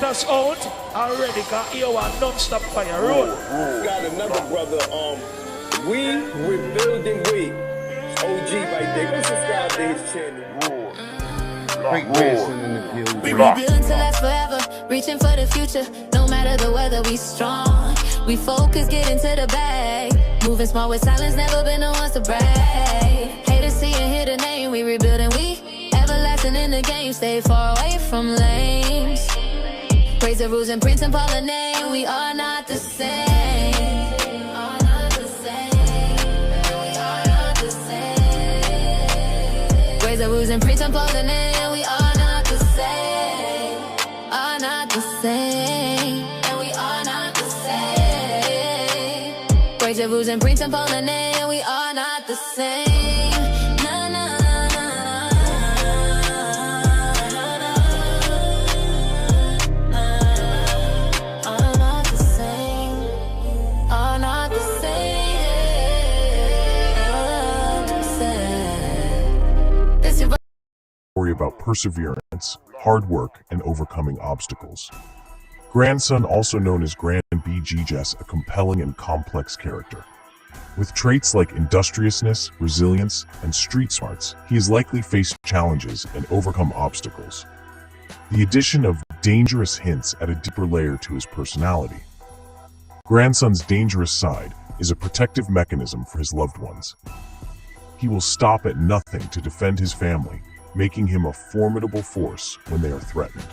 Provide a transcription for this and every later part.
us out already, got you a non-stop fire road. Got another brother, we rebuilding we. OG right there. Go subscribe to his channel. Greatgrandsun in the building. We rebuilding to last forever, reaching for the future. No matter the weather, we strong. We focus, get into the bag. Moving small with silence, never been the ones to brag. Haters see and hear the name, we rebuilding, we everlasting in the game. Stay far away from lames. Praise the rules and Prince and Paul the name. We are not the same. Are not the same. We are not the same. Praise the rules and Prince and Paul the name. We are not the same. Are not the same. And we are not the same. Praise the rules and Prince and Paul the name. We are not the same. Na, na, na, na, na. Are not the same. Are not the same. Are not the same. This is Story about perseverance, hard work, and overcoming obstacles. Grandson, also known as Grand BG, a compelling and complex character. With traits like industriousness, resilience, and street smarts, he has likely faced challenges and overcome obstacles. The addition of dangerous hints add a deeper layer to his personality. Grandson's dangerous side is a protective mechanism for his loved ones. He will stop at nothing to defend his family, making him a formidable force when they are threatened.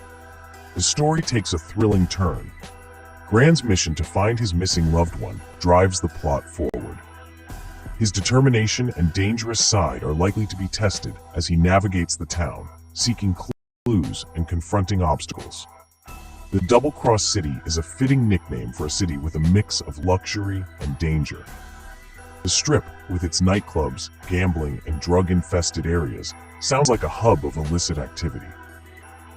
The story takes a thrilling turn. Grand's mission to find his missing loved one drives the plot forward. His determination and dangerous side are likely to be tested as he navigates the town, seeking clues and confronting obstacles. The Double Cross City is a fitting nickname for a city with a mix of luxury and danger. The Strip, with its nightclubs, gambling, and drug-infested areas, sounds like a hub of illicit activity.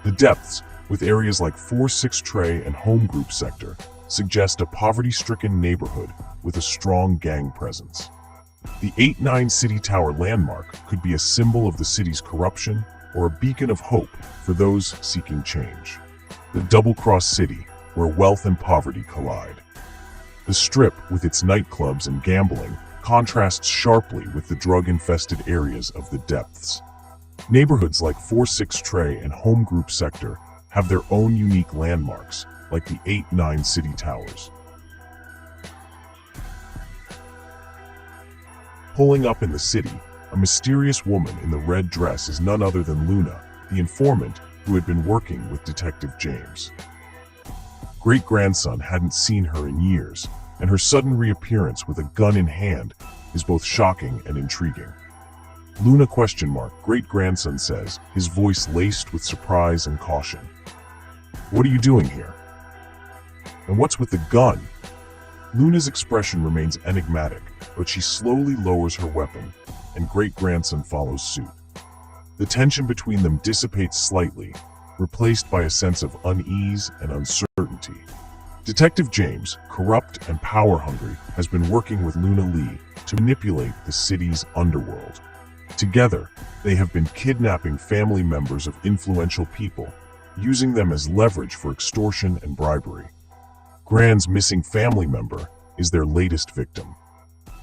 The Depths, with areas like 4-6 Tray and Home Group Sector, suggest a poverty-stricken neighborhood with a strong gang presence. The 8-9 City Tower landmark could be a symbol of the city's corruption or a beacon of hope for those seeking change. The Double Cross City, where wealth and poverty collide. The Strip, with its nightclubs and gambling, contrasts sharply with the drug-infested areas of the Depths. Neighborhoods like 4-6 Tray and Home Group Sector have their own unique landmarks, like the 8-9 City Towers. Pulling up in the city, a mysterious woman in the red dress is none other than Luna, the informant who had been working with Detective James. Great-grandson hadn't seen her in years, and her sudden reappearance with a gun in hand is both shocking and intriguing. Luna ? Great-grandson says, his voice laced with surprise and caution. What are you doing here? And what's with the gun? Luna's expression remains enigmatic, but she slowly lowers her weapon, and great-grandson follows suit. The tension between them dissipates slightly, replaced by a sense of unease and uncertainty. Detective James, corrupt and power-hungry, has been working with Luna Lee to manipulate the city's underworld. Together, they have been kidnapping family members of influential people, using them as leverage for extortion and bribery. Grand's missing family member is their latest victim.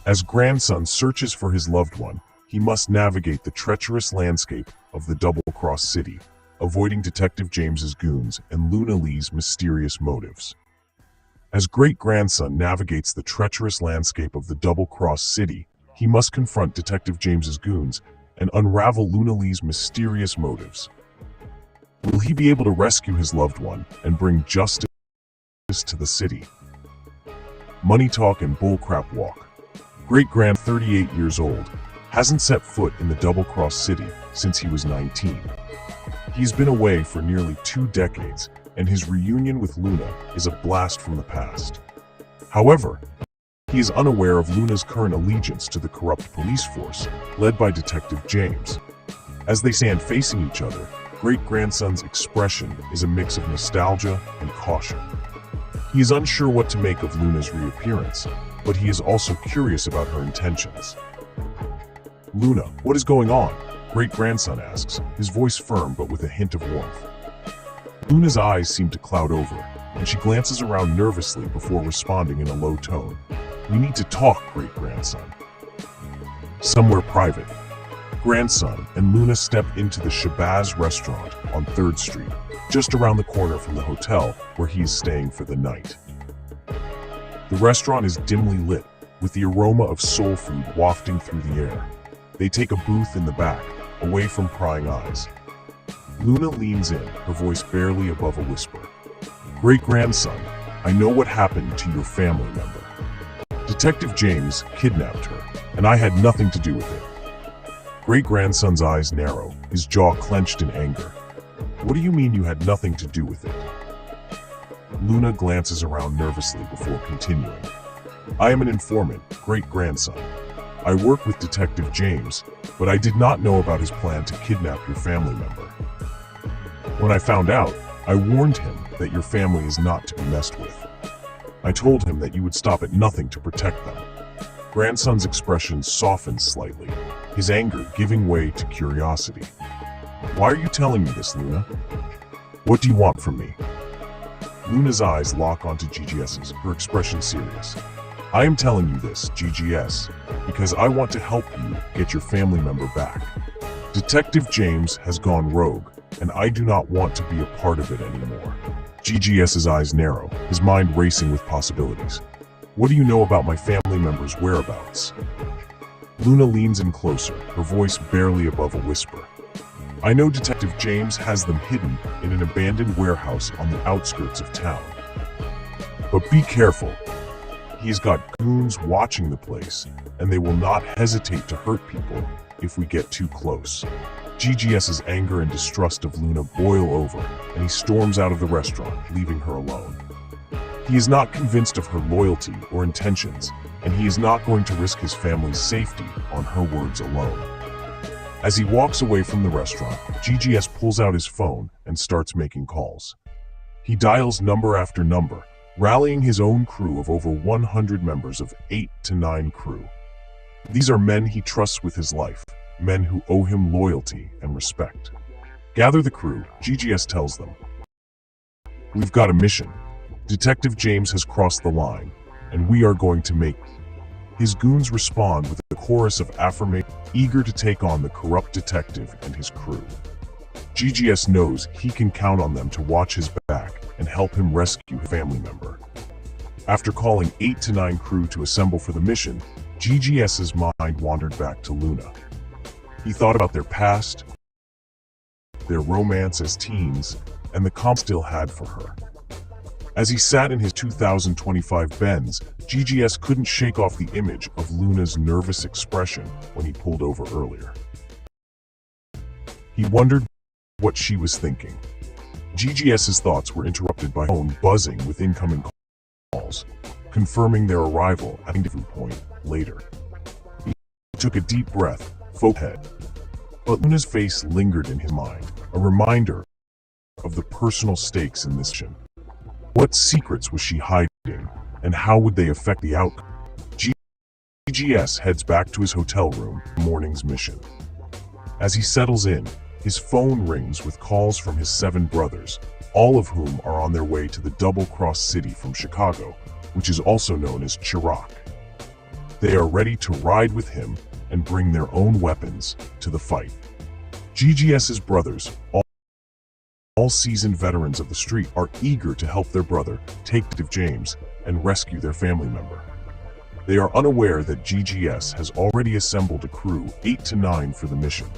As grandson searches for his loved one, he must navigate the treacherous landscape of the Double Cross City, avoiding Detective James's goons and Luna Lee's mysterious motives. As great-grandson navigates the treacherous landscape of the Double Cross City, he must confront Detective James's goons and unravel Luna Lee's mysterious motives. Will he be able to rescue his loved one and bring justice to the city? Money talk and bullcrap walk. Great-grand, 38 years old, hasn't set foot in the Double Cross City since he was 19. He's been away for nearly 2 decades, and his reunion with Luna is a blast from the past. However, he is unaware of Luna's current allegiance to the corrupt police force, led by Detective James. As they stand facing each other, great-grandson's expression is a mix of nostalgia and caution. He is unsure what to make of Luna's reappearance, but he is also curious about her intentions. Luna, what is going on? Great-grandson asks, his voice firm but with a hint of warmth. Luna's eyes seem to cloud over, and she glances around nervously before responding in a low tone. "We need to talk, great-grandson." Somewhere private, grandson and Luna step into the Shabazz restaurant on 3rd Street, just around the corner from the hotel where he is staying for the night. The restaurant is dimly lit, with the aroma of soul food wafting through the air. They take a booth in the back, away from prying eyes. Luna leans in, her voice barely above a whisper. "Great-grandson, I know what happened to your family member. Detective James kidnapped her, and I had nothing to do with it." Great-grandson's eyes narrow, his jaw clenched in anger. "What do you mean you had nothing to do with it?" Luna glances around nervously before continuing. "I am an informant, great-grandson. I work with Detective James, but I did not know about his plan to kidnap your family member. When I found out, I warned him that your family is not to be messed with. I told him that you would stop at nothing to protect them." Grandson's expression softens slightly, his anger giving way to curiosity. "Why are you telling me this, Luna? What do you want from me?" Luna's eyes lock onto GGS's, her expression serious. "I am telling you this, GGS, because I want to help you get your family member back. Detective James has gone rogue, and I do not want to be a part of it anymore." GGS's eyes narrow, his mind racing with possibilities. "What do you know about my family member's whereabouts?" Luna leans in closer, her voice barely above a whisper. "I know Detective James has them hidden in an abandoned warehouse on the outskirts of town. But be careful. He has got goons watching the place, and they will not hesitate to hurt people if we get too close." GGS's anger and distrust of Luna boil over, and he storms out of the restaurant, leaving her alone. He is not convinced of her loyalty or intentions, and he is not going to risk his family's safety on her words alone. As he walks away from the restaurant, GGS pulls out his phone and starts making calls. He dials number after number, rallying his own crew of over 100 members of 8 to 9 crew. These are men he trusts with his life, men who owe him loyalty and respect. "Gather the crew," GGS tells them. "We've got a mission. Detective James has crossed the line, and we are going to make..." His goons respond with a chorus of affirmation, eager to take on the corrupt detective and his crew. GGS knows he can count on them to watch his back and help him rescue his family member. After calling 8 to 9 crew to assemble for the mission, GGS's mind wandered back to Luna. He thought about their past, their romance as teens, and the comp still had for her. As he sat in his 2025 Benz, GGS couldn't shake off the image of Luna's nervous expression when he pulled over earlier. He wondered what she was thinking. GGS's thoughts were interrupted by phone buzzing with incoming calls, confirming their arrival at a rendezvous point later. He took a deep breath, focused head. But Luna's face lingered in his mind, a reminder of the personal stakes in this mission. What secrets was she hiding, and how would they affect the outcome? GGS heads back to his hotel room for the morning's mission. As he settles in, his phone rings with calls from his 7 brothers, all of whom are on their way to the double-cross city from Chicago, which is also known as Chirac. They are ready to ride with him and bring their own weapons to the fight. GGS's brothers, all seasoned veterans of the street, are eager to help their brother take Detective James and rescue their family member. They are unaware that GGS has already assembled a crew 8 to 9 for the mission.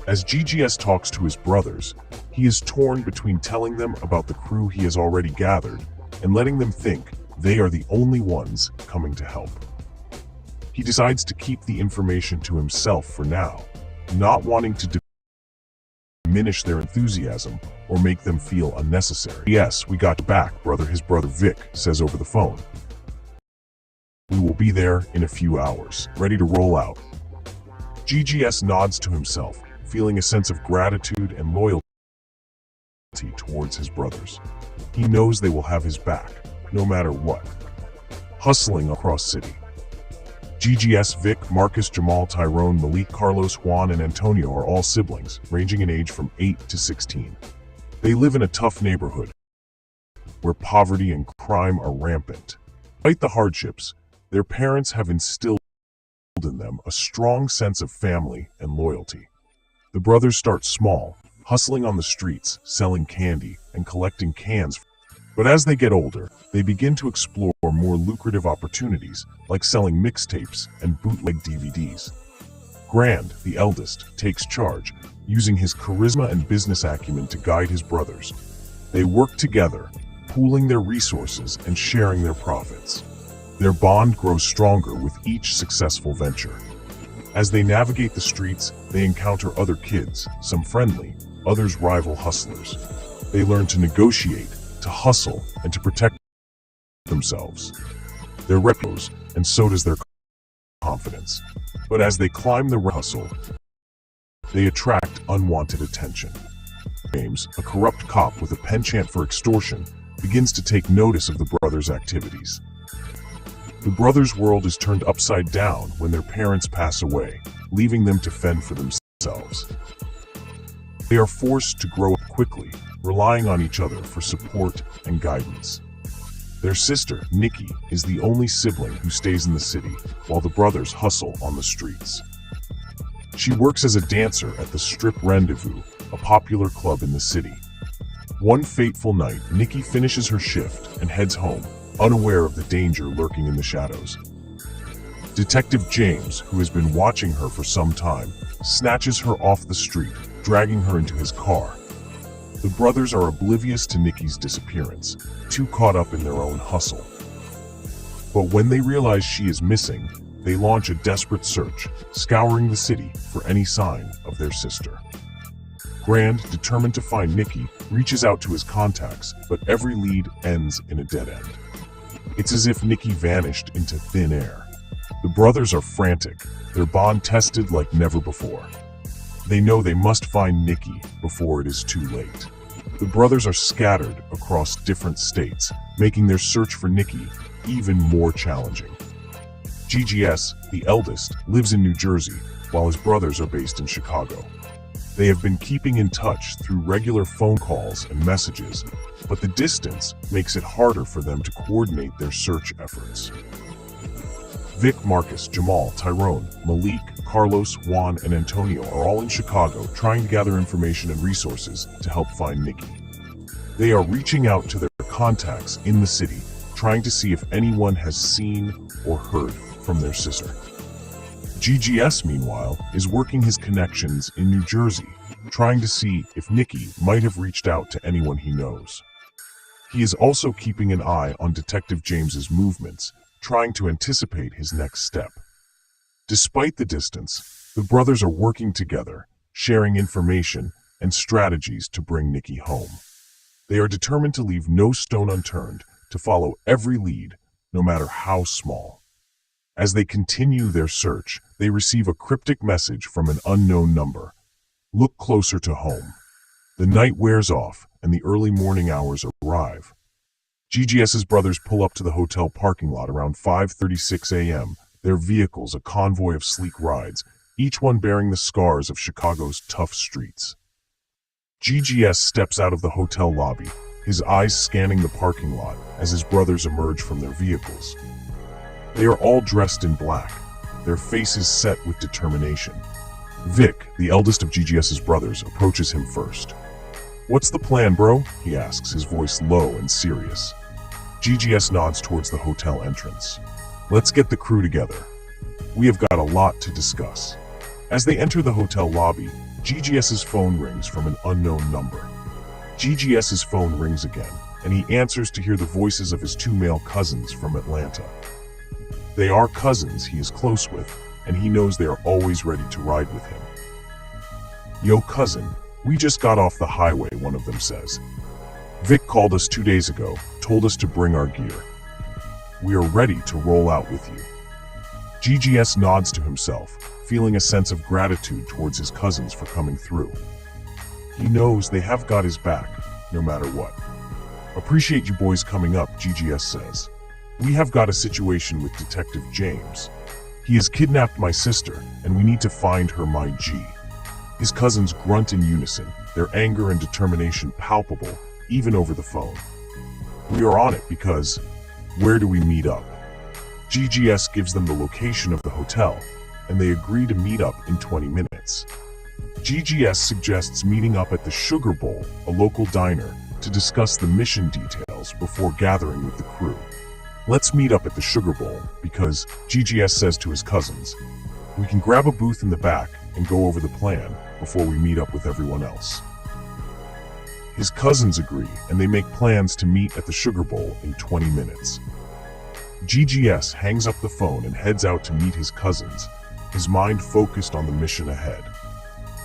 As GGS talks to his brothers, he is torn between telling them about the crew he has already gathered and letting them think they are the only ones coming to help. He decides to keep the information to himself for now, not wanting to diminish their enthusiasm or make them feel unnecessary. "Yes, we got back, brother," his brother Vic says over the phone. "We will be there in a few hours, ready to roll out." GGS nods to himself, feeling a sense of gratitude and loyalty towards his brothers. He knows they will have his back, no matter what. Hustling across city. GGS, Vic, Marcus, Jamal, Tyrone, Malik, Carlos, Juan, and Antonio are all siblings, ranging in age from 8 to 16. They live in a tough neighborhood where poverty and crime are rampant. Despite the hardships, their parents have instilled in them a strong sense of family and loyalty. The brothers start small, hustling on the streets, selling candy, and collecting cans. But as they get older, they begin to explore more lucrative opportunities, like selling mixtapes and bootleg DVDs. Grand, the eldest, takes charge, using his charisma and business acumen to guide his brothers. They work together, pooling their resources and sharing their profits. Their bond grows stronger with each successful venture. As they navigate the streets, they encounter other kids, some friendly, others rival hustlers. They learn to negotiate, to hustle, and to protect themselves. Their repos, and so does their confidence. But as they climb the hustle, they attract unwanted attention. James, a corrupt cop with a penchant for extortion, begins to take notice of the brothers' activities. The brothers' world is turned upside down when their parents pass away, leaving them to fend for themselves. They are forced to grow up quickly, relying on each other for support and guidance. Their sister, Nikki, is the only sibling who stays in the city, while the brothers hustle on the streets. She works as a dancer at the Strip Rendezvous, a popular club in the city. One fateful night, Nikki finishes her shift and heads home, unaware of the danger lurking in the shadows. Detective James, who has been watching her for some time, snatches her off the street, dragging her into his car. The brothers are oblivious to Nikki's disappearance, too caught up in their own hustle. But when they realize she is missing, they launch a desperate search, scouring the city for any sign of their sister. Grand, determined to find Nikki, reaches out to his contacts, but every lead ends in a dead end. It's as if Nikki vanished into thin air. The brothers are frantic, their bond tested like never before. They know they must find Nikki before it is too late. The brothers are scattered across different states, making their search for Nikki even more challenging. GGS, the eldest, lives in New Jersey, while his brothers are based in Chicago. They have been keeping in touch through regular phone calls and messages, but the distance makes it harder for them to coordinate their search efforts. Vic, Marcus, Jamal, Tyrone, Malik, Carlos, Juan, and Antonio are all in Chicago trying to gather information and resources to help find Nikki. They are reaching out to their contacts in the city, trying to see if anyone has seen or heard from their sister. GGS, meanwhile, is working his connections in New Jersey, trying to see if Nikki might have reached out to anyone he knows. He is also keeping an eye on Detective James's movements, trying to anticipate his next step. Despite the distance, the brothers are working together, sharing information and strategies to bring Nikki home. They are determined to leave no stone unturned, to follow every lead, no matter how small. As they continue their search, they receive a cryptic message from an unknown number. Look closer to home. The night wears off, and the early morning hours arrive. GGS's brothers pull up to the hotel parking lot around 5:36 a.m., their vehicles a convoy of sleek rides, each one bearing the scars of Chicago's tough streets. GGS steps out of the hotel lobby, his eyes scanning the parking lot as his brothers emerge from their vehicles. They are all dressed in black, their faces set with determination. Vic, the eldest of GGS's brothers, approaches him first. "What's the plan, bro?" he asks, his voice low and serious. GGS nods towards the hotel entrance. "Let's get the crew together. We have got a lot to discuss." As they enter the hotel lobby, GGS's phone rings from an unknown number. GGS's phone rings again, and he answers to hear the voices of his two male cousins from Atlanta. They are cousins he is close with, and he knows they are always ready to ride with him. "Yo, cousin, we just got off the highway," one of them says. "Vic called us 2 days ago, told us to bring our gear. We are ready to roll out with you." GGS nods to himself, feeling a sense of gratitude towards his cousins for coming through. He knows they have got his back, no matter what. "Appreciate you boys coming up," GGS says. "We have got a situation with Detective James. He has kidnapped my sister, and we need to find her, my G." His cousins grunt in unison, their anger and determination palpable, even over the phone. We are on it because, where do we meet up? GGS gives them the location of the hotel, and they agree to meet up in 20 minutes. GGS suggests meeting up at the Sugar Bowl, a local diner, to discuss the mission details before gathering with the crew. Let's meet up at the Sugar Bowl because, GGS says to his cousins, we can grab a booth in the back and go over the plan before we meet up with everyone else. His cousins agree and they make plans to meet at the Sugar Bowl in 20 minutes. GGS hangs up the phone and heads out to meet his cousins, his mind focused on the mission ahead.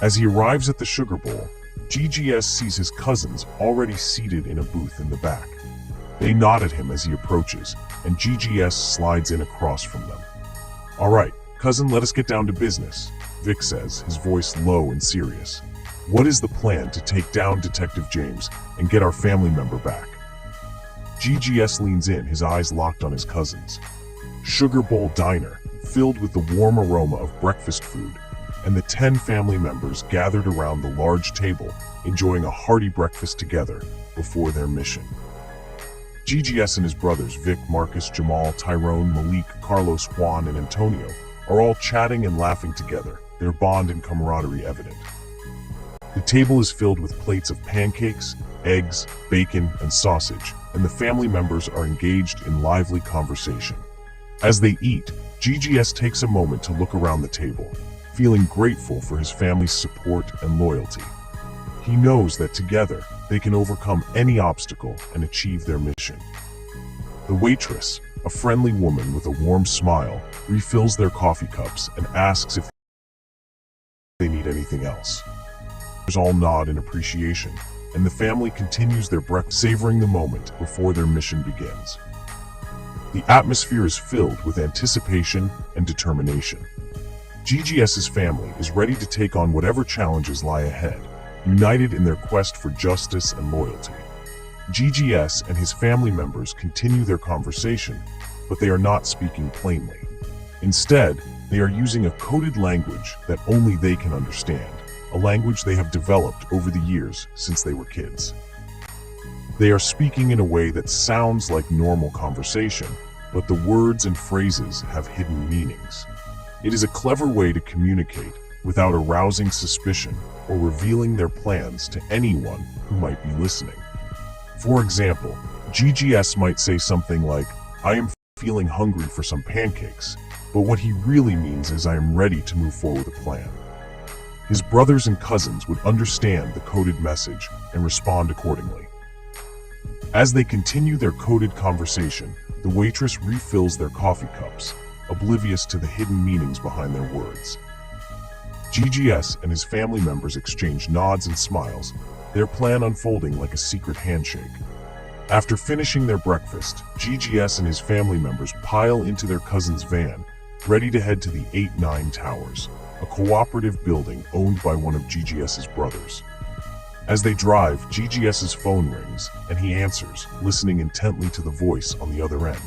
As he arrives at the Sugar Bowl, GGS sees his cousins already seated in a booth in the back. They nod at him as he approaches, and GGS slides in across from them. All right, cousin, let us get down to business, Vic says, his voice low and serious. What is the plan to take down Detective James and get our family member back? GGS leans in, his eyes locked on his cousins. Sugar Bowl Diner, filled with the warm aroma of breakfast food, and the 10 family members gathered around the large table, enjoying a hearty breakfast together before their mission. GGS and his brothers Vic, Marcus, Jamal, Tyrone, Malik, Carlos, Juan, and Antonio are all chatting and laughing together, their bond and camaraderie evident. The table is filled with plates of pancakes, eggs, bacon, and sausage, and the family members are engaged in lively conversation. As they eat, GGS takes a moment to look around the table, feeling grateful for his family's support and loyalty. He knows that together, they can overcome any obstacle and achieve their mission. The waitress, a friendly woman with a warm smile, refills their coffee cups and asks if they need anything else. Others all nod in appreciation, and the family continues their breakfast, savoring the moment before their mission begins. The atmosphere is filled with anticipation and determination. GGS's family is ready to take on whatever challenges lie ahead, united in their quest for justice and loyalty. GGS and his family members continue their conversation, but they are not speaking plainly. Instead, they are using a coded language that only they can understand, a language they have developed over the years since they were kids. They are speaking in a way that sounds like normal conversation, but the words and phrases have hidden meanings. It is a clever way to communicate without arousing suspicion or revealing their plans to anyone who might be listening. For example, GGS might say something like, I am feeling hungry for some pancakes, but what he really means is I am ready to move forward with a plan. His brothers and cousins would understand the coded message and respond accordingly. As they continue their coded conversation, the waitress refills their coffee cups, oblivious to the hidden meanings behind their words. GGS and his family members exchange nods and smiles, their plan unfolding like a secret handshake. After finishing their breakfast, GGS and his family members pile into their cousin's van, ready to head to the 8-9 Towers, a cooperative building owned by one of GGS's brothers. As they drive, GGS's phone rings, and he answers, listening intently to the voice on the other end.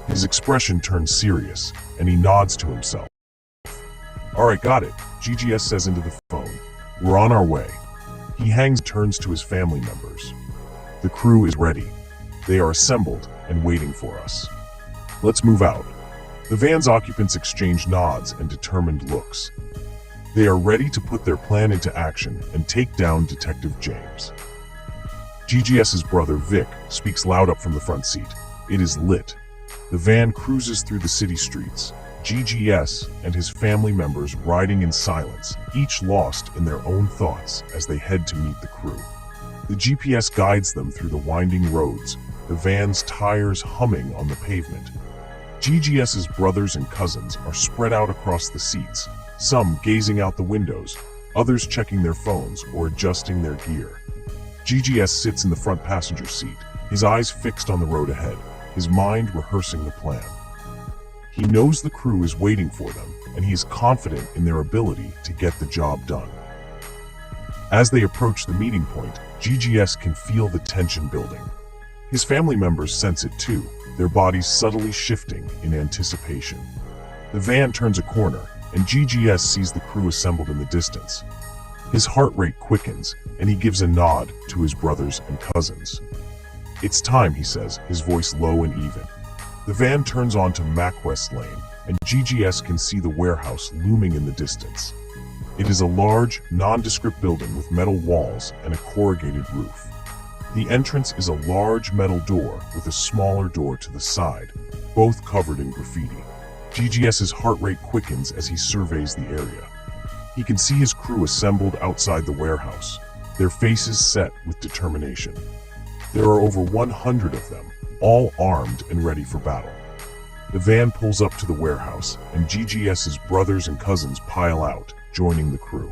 His expression turns serious, and he nods to himself. Alright, got it, GGS says into the phone. We're on our way. He hangs, turns to his family members. The crew is ready. They are assembled and waiting for us. Let's move out. The van's occupants exchange nods and determined looks. They are ready to put their plan into action and take down Detective James. GGS's brother Vic speaks loud up from the front seat. It is lit. The van cruises through the city streets, GGS and his family members riding in silence, each lost in their own thoughts as they head to meet the crew. The GPS guides them through the winding roads, the van's tires humming on the pavement. GGS's brothers and cousins are spread out across the seats, some gazing out the windows, others checking their phones or adjusting their gear. GGS sits in the front passenger seat, his eyes fixed on the road ahead, his mind rehearsing the plan. He knows the crew is waiting for them, and he is confident in their ability to get the job done. As they approach the meeting point, GGS can feel the tension building. His family members sense it too, their bodies subtly shifting in anticipation. The van turns a corner, and GGS sees the crew assembled in the distance. His heart rate quickens, and he gives a nod to his brothers and cousins. "It's time," he says, his voice low and even. The van turns onto MacWest Lane, and GGS can see the warehouse looming in the distance. It is a large, nondescript building with metal walls and a corrugated roof. The entrance is a large metal door with a smaller door to the side, both covered in graffiti. GGS's heart rate quickens as he surveys the area. He can see his crew assembled outside the warehouse, their faces set with determination. There are over 100 of them, all armed and ready for battle. The van pulls up to the warehouse, and GGS's brothers and cousins pile out, joining the crew.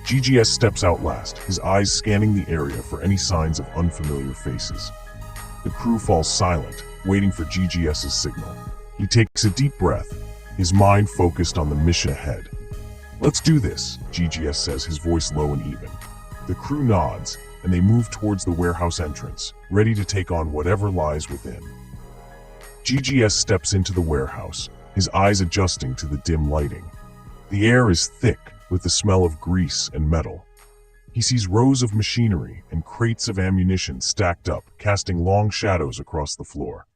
GGS steps out last, his eyes scanning the area for any signs of unfamiliar faces. The crew falls silent, waiting for GGS's signal. He takes a deep breath, his mind focused on the mission ahead. "Let's do this," GGS says, his voice low and even. The crew nods, and they move towards the warehouse entrance, ready to take on whatever lies within. GGS steps into the warehouse, his eyes adjusting to the dim lighting. The air is thick with the smell of grease and metal. He sees rows of machinery and crates of ammunition stacked up, casting long shadows across the floor.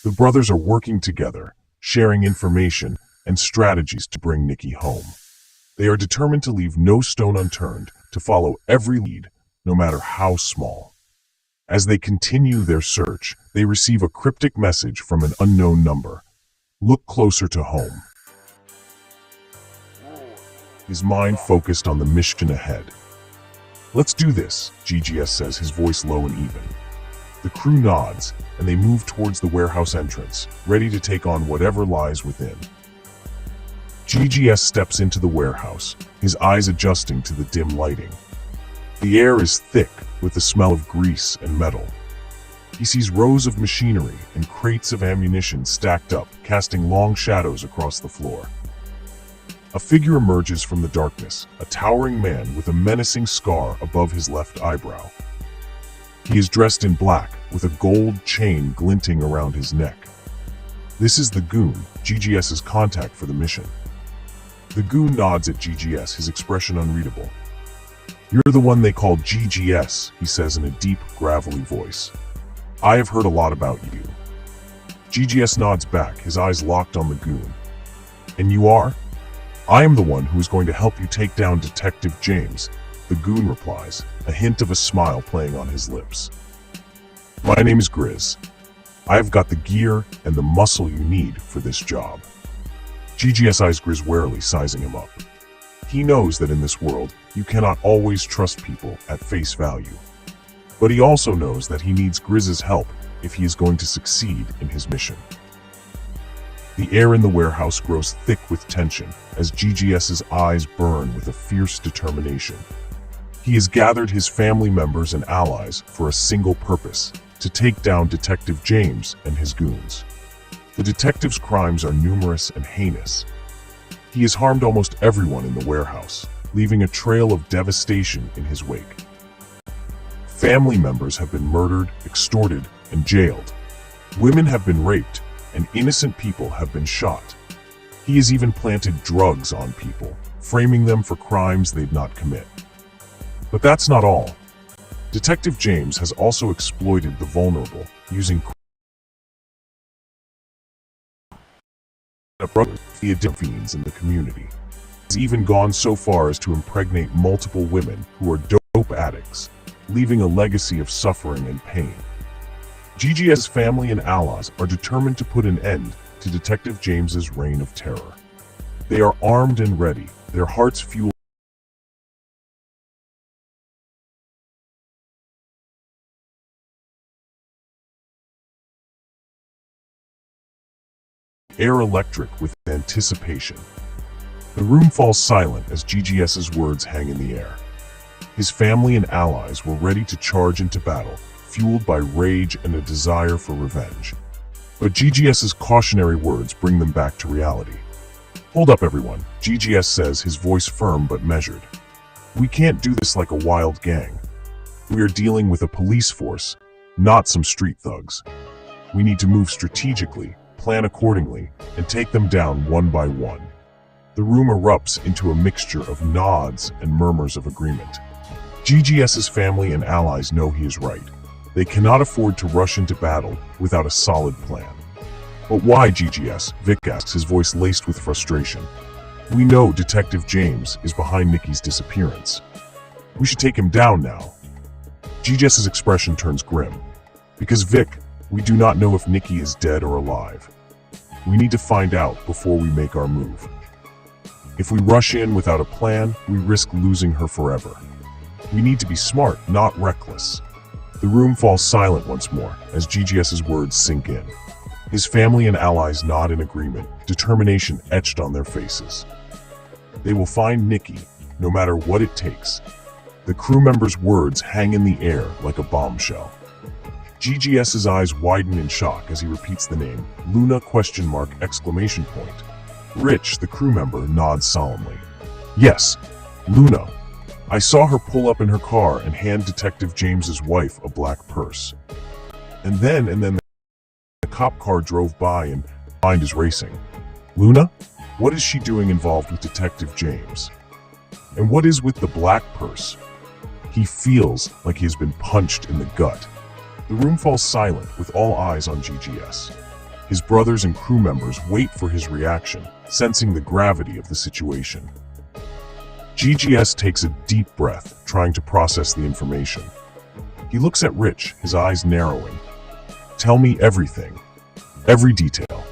The brothers are working together, sharing information and strategies to bring Nikki home. They are determined to leave no stone unturned, to follow every lead, no matter how small. As they continue their search, they receive a cryptic message from an unknown number. "Look closer to home." His mind focused on the mission ahead. "Let's do this," GGS says, his voice low and even. The crew nods, and they move towards the warehouse entrance, ready to take on whatever lies within. GGS steps into the warehouse, his eyes adjusting to the dim lighting. The air is thick with the smell of grease and metal. He sees rows of machinery and crates of ammunition stacked up, casting long shadows across the floor. A figure emerges from the darkness, a towering man with a menacing scar above his left eyebrow. He is dressed in black, with a gold chain glinting around his neck. This is the Goon, GGS's contact for the mission. The Goon nods at GGS, his expression unreadable. "You're the one they call GGS," he says in a deep, gravelly voice. "I have heard a lot about you." GGS nods back, his eyes locked on the Goon. "And you are?" "I am the one who is going to help you take down Detective James," the Goon replies, a hint of a smile playing on his lips. "My name is Grizz. I have got the gear and the muscle you need for this job." GGS eyes Grizz warily, sizing him up. He knows that in this world, you cannot always trust people at face value. But he also knows that he needs Grizz's help if he is going to succeed in his mission. The air in the warehouse grows thick with tension as GGS's eyes burn with a fierce determination. He has gathered his family members and allies for a single purpose: to take down Detective James and his goons. The detective's crimes are numerous and heinous. He has harmed almost everyone in the warehouse, leaving a trail of devastation in his wake. Family members have been murdered, extorted, and jailed. Women have been raped, and innocent people have been shot. He has even planted drugs on people, framing them for crimes they'd not commit. But that's not all. Detective James has also exploited the vulnerable, using the fiends in the community. He's even gone so far as to impregnate multiple women who are dope addicts, leaving a legacy of suffering and pain. GGS's family and allies are determined to put an end to Detective James's reign of terror. They are armed and ready, their hearts fueled air electric with anticipation. The room falls silent as GGS's words hang in the air. His family and allies were ready to charge into battle, fueled by rage and a desire for revenge. But GGS's cautionary words bring them back to reality. "Hold up, everyone," GGS says, his voice firm but measured. "We can't do this like a wild gang. We are dealing with a police force, not some street thugs. We need to move strategically, plan accordingly, and take them down one by one." The room erupts into a mixture of nods and murmurs of agreement. GGS's family and allies know he is right. They cannot afford to rush into battle without a solid plan. "But why, GGS?" Vic asks, his voice laced with frustration. "We know Detective James is behind Nikki's disappearance. We should take him down now." GGS's expression turns grim. "Because Vic, we do not know if Nikki is dead or alive. We need to find out before we make our move. If we rush in without a plan, we risk losing her forever. We need to be smart, not reckless." The room falls silent once more as GGS's words sink in. His family and allies nod in agreement, determination etched on their faces. They will find Nikki, no matter what it takes. The crew member's words hang in the air like a bombshell. GGS's eyes widen in shock as he repeats the name, Luna ? Rich, the crew member, nods solemnly. "Yes, Luna. I saw her pull up in her car and hand Detective James's wife a black purse. And then the cop car drove by and mind is racing. Luna? What is she doing involved with Detective James? And what is with the black purse?" He feels like he has been punched in the gut. The room falls silent with all eyes on GGS. His brothers and crew members wait for his reaction, sensing the gravity of the situation. GGS takes a deep breath, trying to process the information. He looks at Rich, his eyes narrowing. "Tell me everything. Every detail."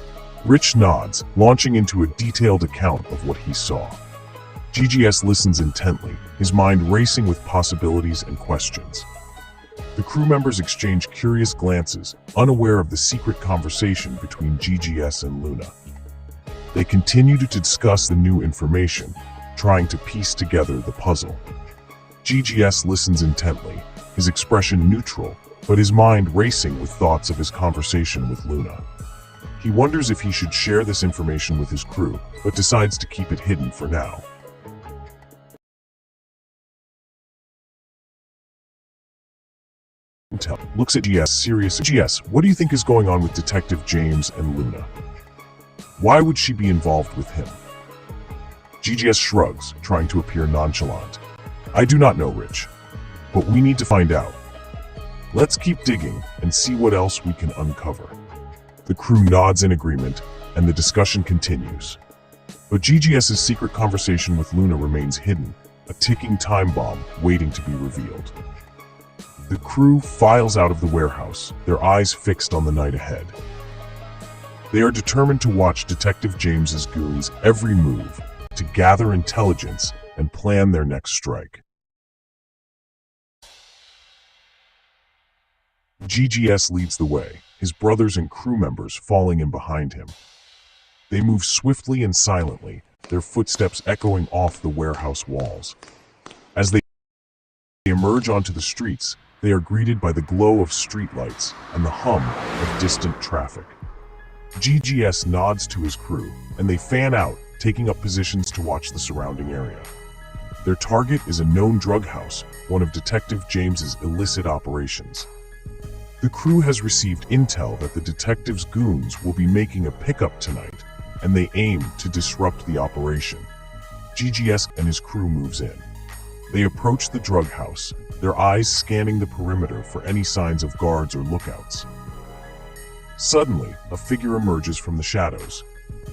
Rich nods, launching into a detailed account of what he saw. GGS listens intently, his mind racing with possibilities and questions. The crew members exchange curious glances, unaware of the secret conversation between GGS and Luna. They continue to discuss the new information, trying to piece together the puzzle. GGS listens intently, his expression neutral, but his mind racing with thoughts of his conversation with Luna. He wonders if he should share this information with his crew, but decides to keep it hidden for now. Looks at GS serious. "GS, what do you think is going on with Detective James and Luna? Why would she be involved with him?" GGS shrugs, trying to appear nonchalant. "I do not know, Rich, but we need to find out. Let's keep digging and see what else we can uncover." The crew nods in agreement, and the discussion continues. But GGS's secret conversation with Luna remains hidden, a ticking time bomb waiting to be revealed. The crew files out of the warehouse, their eyes fixed on the night ahead. They are determined to watch Detective James's goons' every move, to gather intelligence and plan their next strike. GGS leads the way, his brothers and crew members falling in behind him. They move swiftly and silently, their footsteps echoing off the warehouse walls. As they emerge onto the streets, they are greeted by the glow of streetlights and the hum of distant traffic. GGS nods to his crew, and they fan out, taking up positions to watch the surrounding area. Their target is a known drug house, one of Detective James's illicit operations. The crew has received intel that the detective's goons will be making a pickup tonight, and they aim to disrupt the operation. GGS and his crew moves in. They approach the drug house, their eyes scanning the perimeter for any signs of guards or lookouts. Suddenly, a figure emerges from the shadows.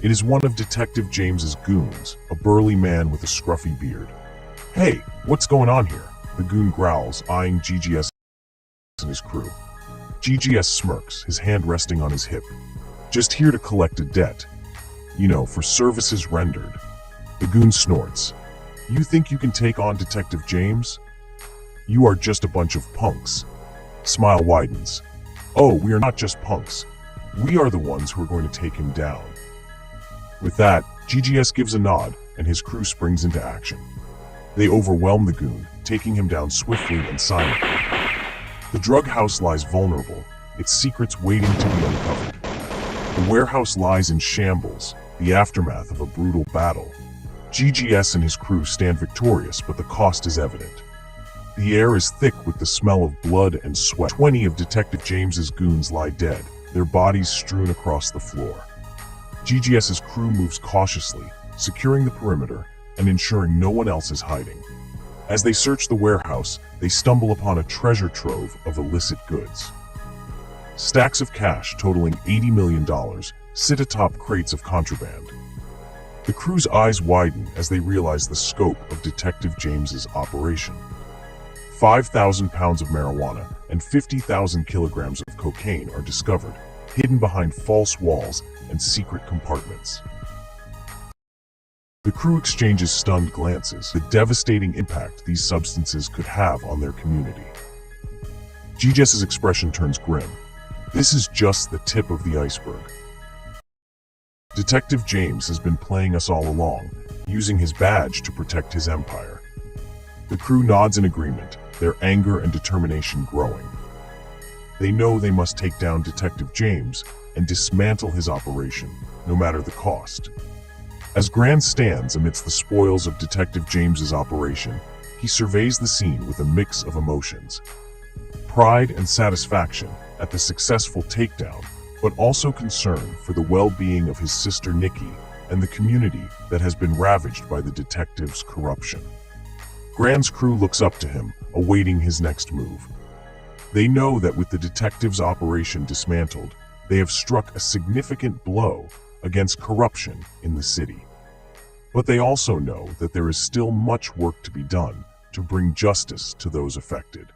It is one of Detective James's goons, a burly man with a scruffy beard. "Hey, what's going on here?" the goon growls, eyeing GGS and his crew. GGS smirks, his hand resting on his hip. "Just here to collect a debt. You know, for services rendered." The goon snorts. "You think you can take on Detective James? You are just a bunch of punks." Smile widens. "Oh, we are not just punks. We are the ones who are going to take him down." With that, GGS gives a nod, and his crew springs into action. They overwhelm the goon, taking him down swiftly and silently. The drug house lies vulnerable, its secrets waiting to be uncovered. The warehouse lies in shambles, the aftermath of a brutal battle. GGS and his crew stand victorious, but the cost is evident. The air is thick with the smell of blood and sweat. 20 of Detective James's goons lie dead, their bodies strewn across the floor. GGS's crew moves cautiously, securing the perimeter and ensuring no one else is hiding. As they search the warehouse, they stumble upon a treasure trove of illicit goods. Stacks of cash totaling $80 million sit atop crates of contraband. The crew's eyes widen as they realize the scope of Detective James's operation. 5,000 pounds of marijuana and 50,000 kilograms of cocaine are discovered, hidden behind false walls and secret compartments. The crew exchanges stunned glances, the devastating impact these substances could have on their community. GGS's expression turns grim. This is just the tip of the iceberg. Detective James has been playing us all along, using his badge to protect his empire. The crew nods in agreement, their anger and determination growing. They know they must take down Detective James and dismantle his operation, no matter the cost. As Grand stands amidst the spoils of Detective James's operation, he surveys the scene with a mix of emotions. Pride and satisfaction at the successful takedown, but also concern for the well-being of his sister Nikki and the community that has been ravaged by the detective's corruption. Grand's crew looks up to him, awaiting his next move. They know that with the detective's operation dismantled, they have struck a significant blow against corruption in the city. But they also know that there is still much work to be done to bring justice to those affected.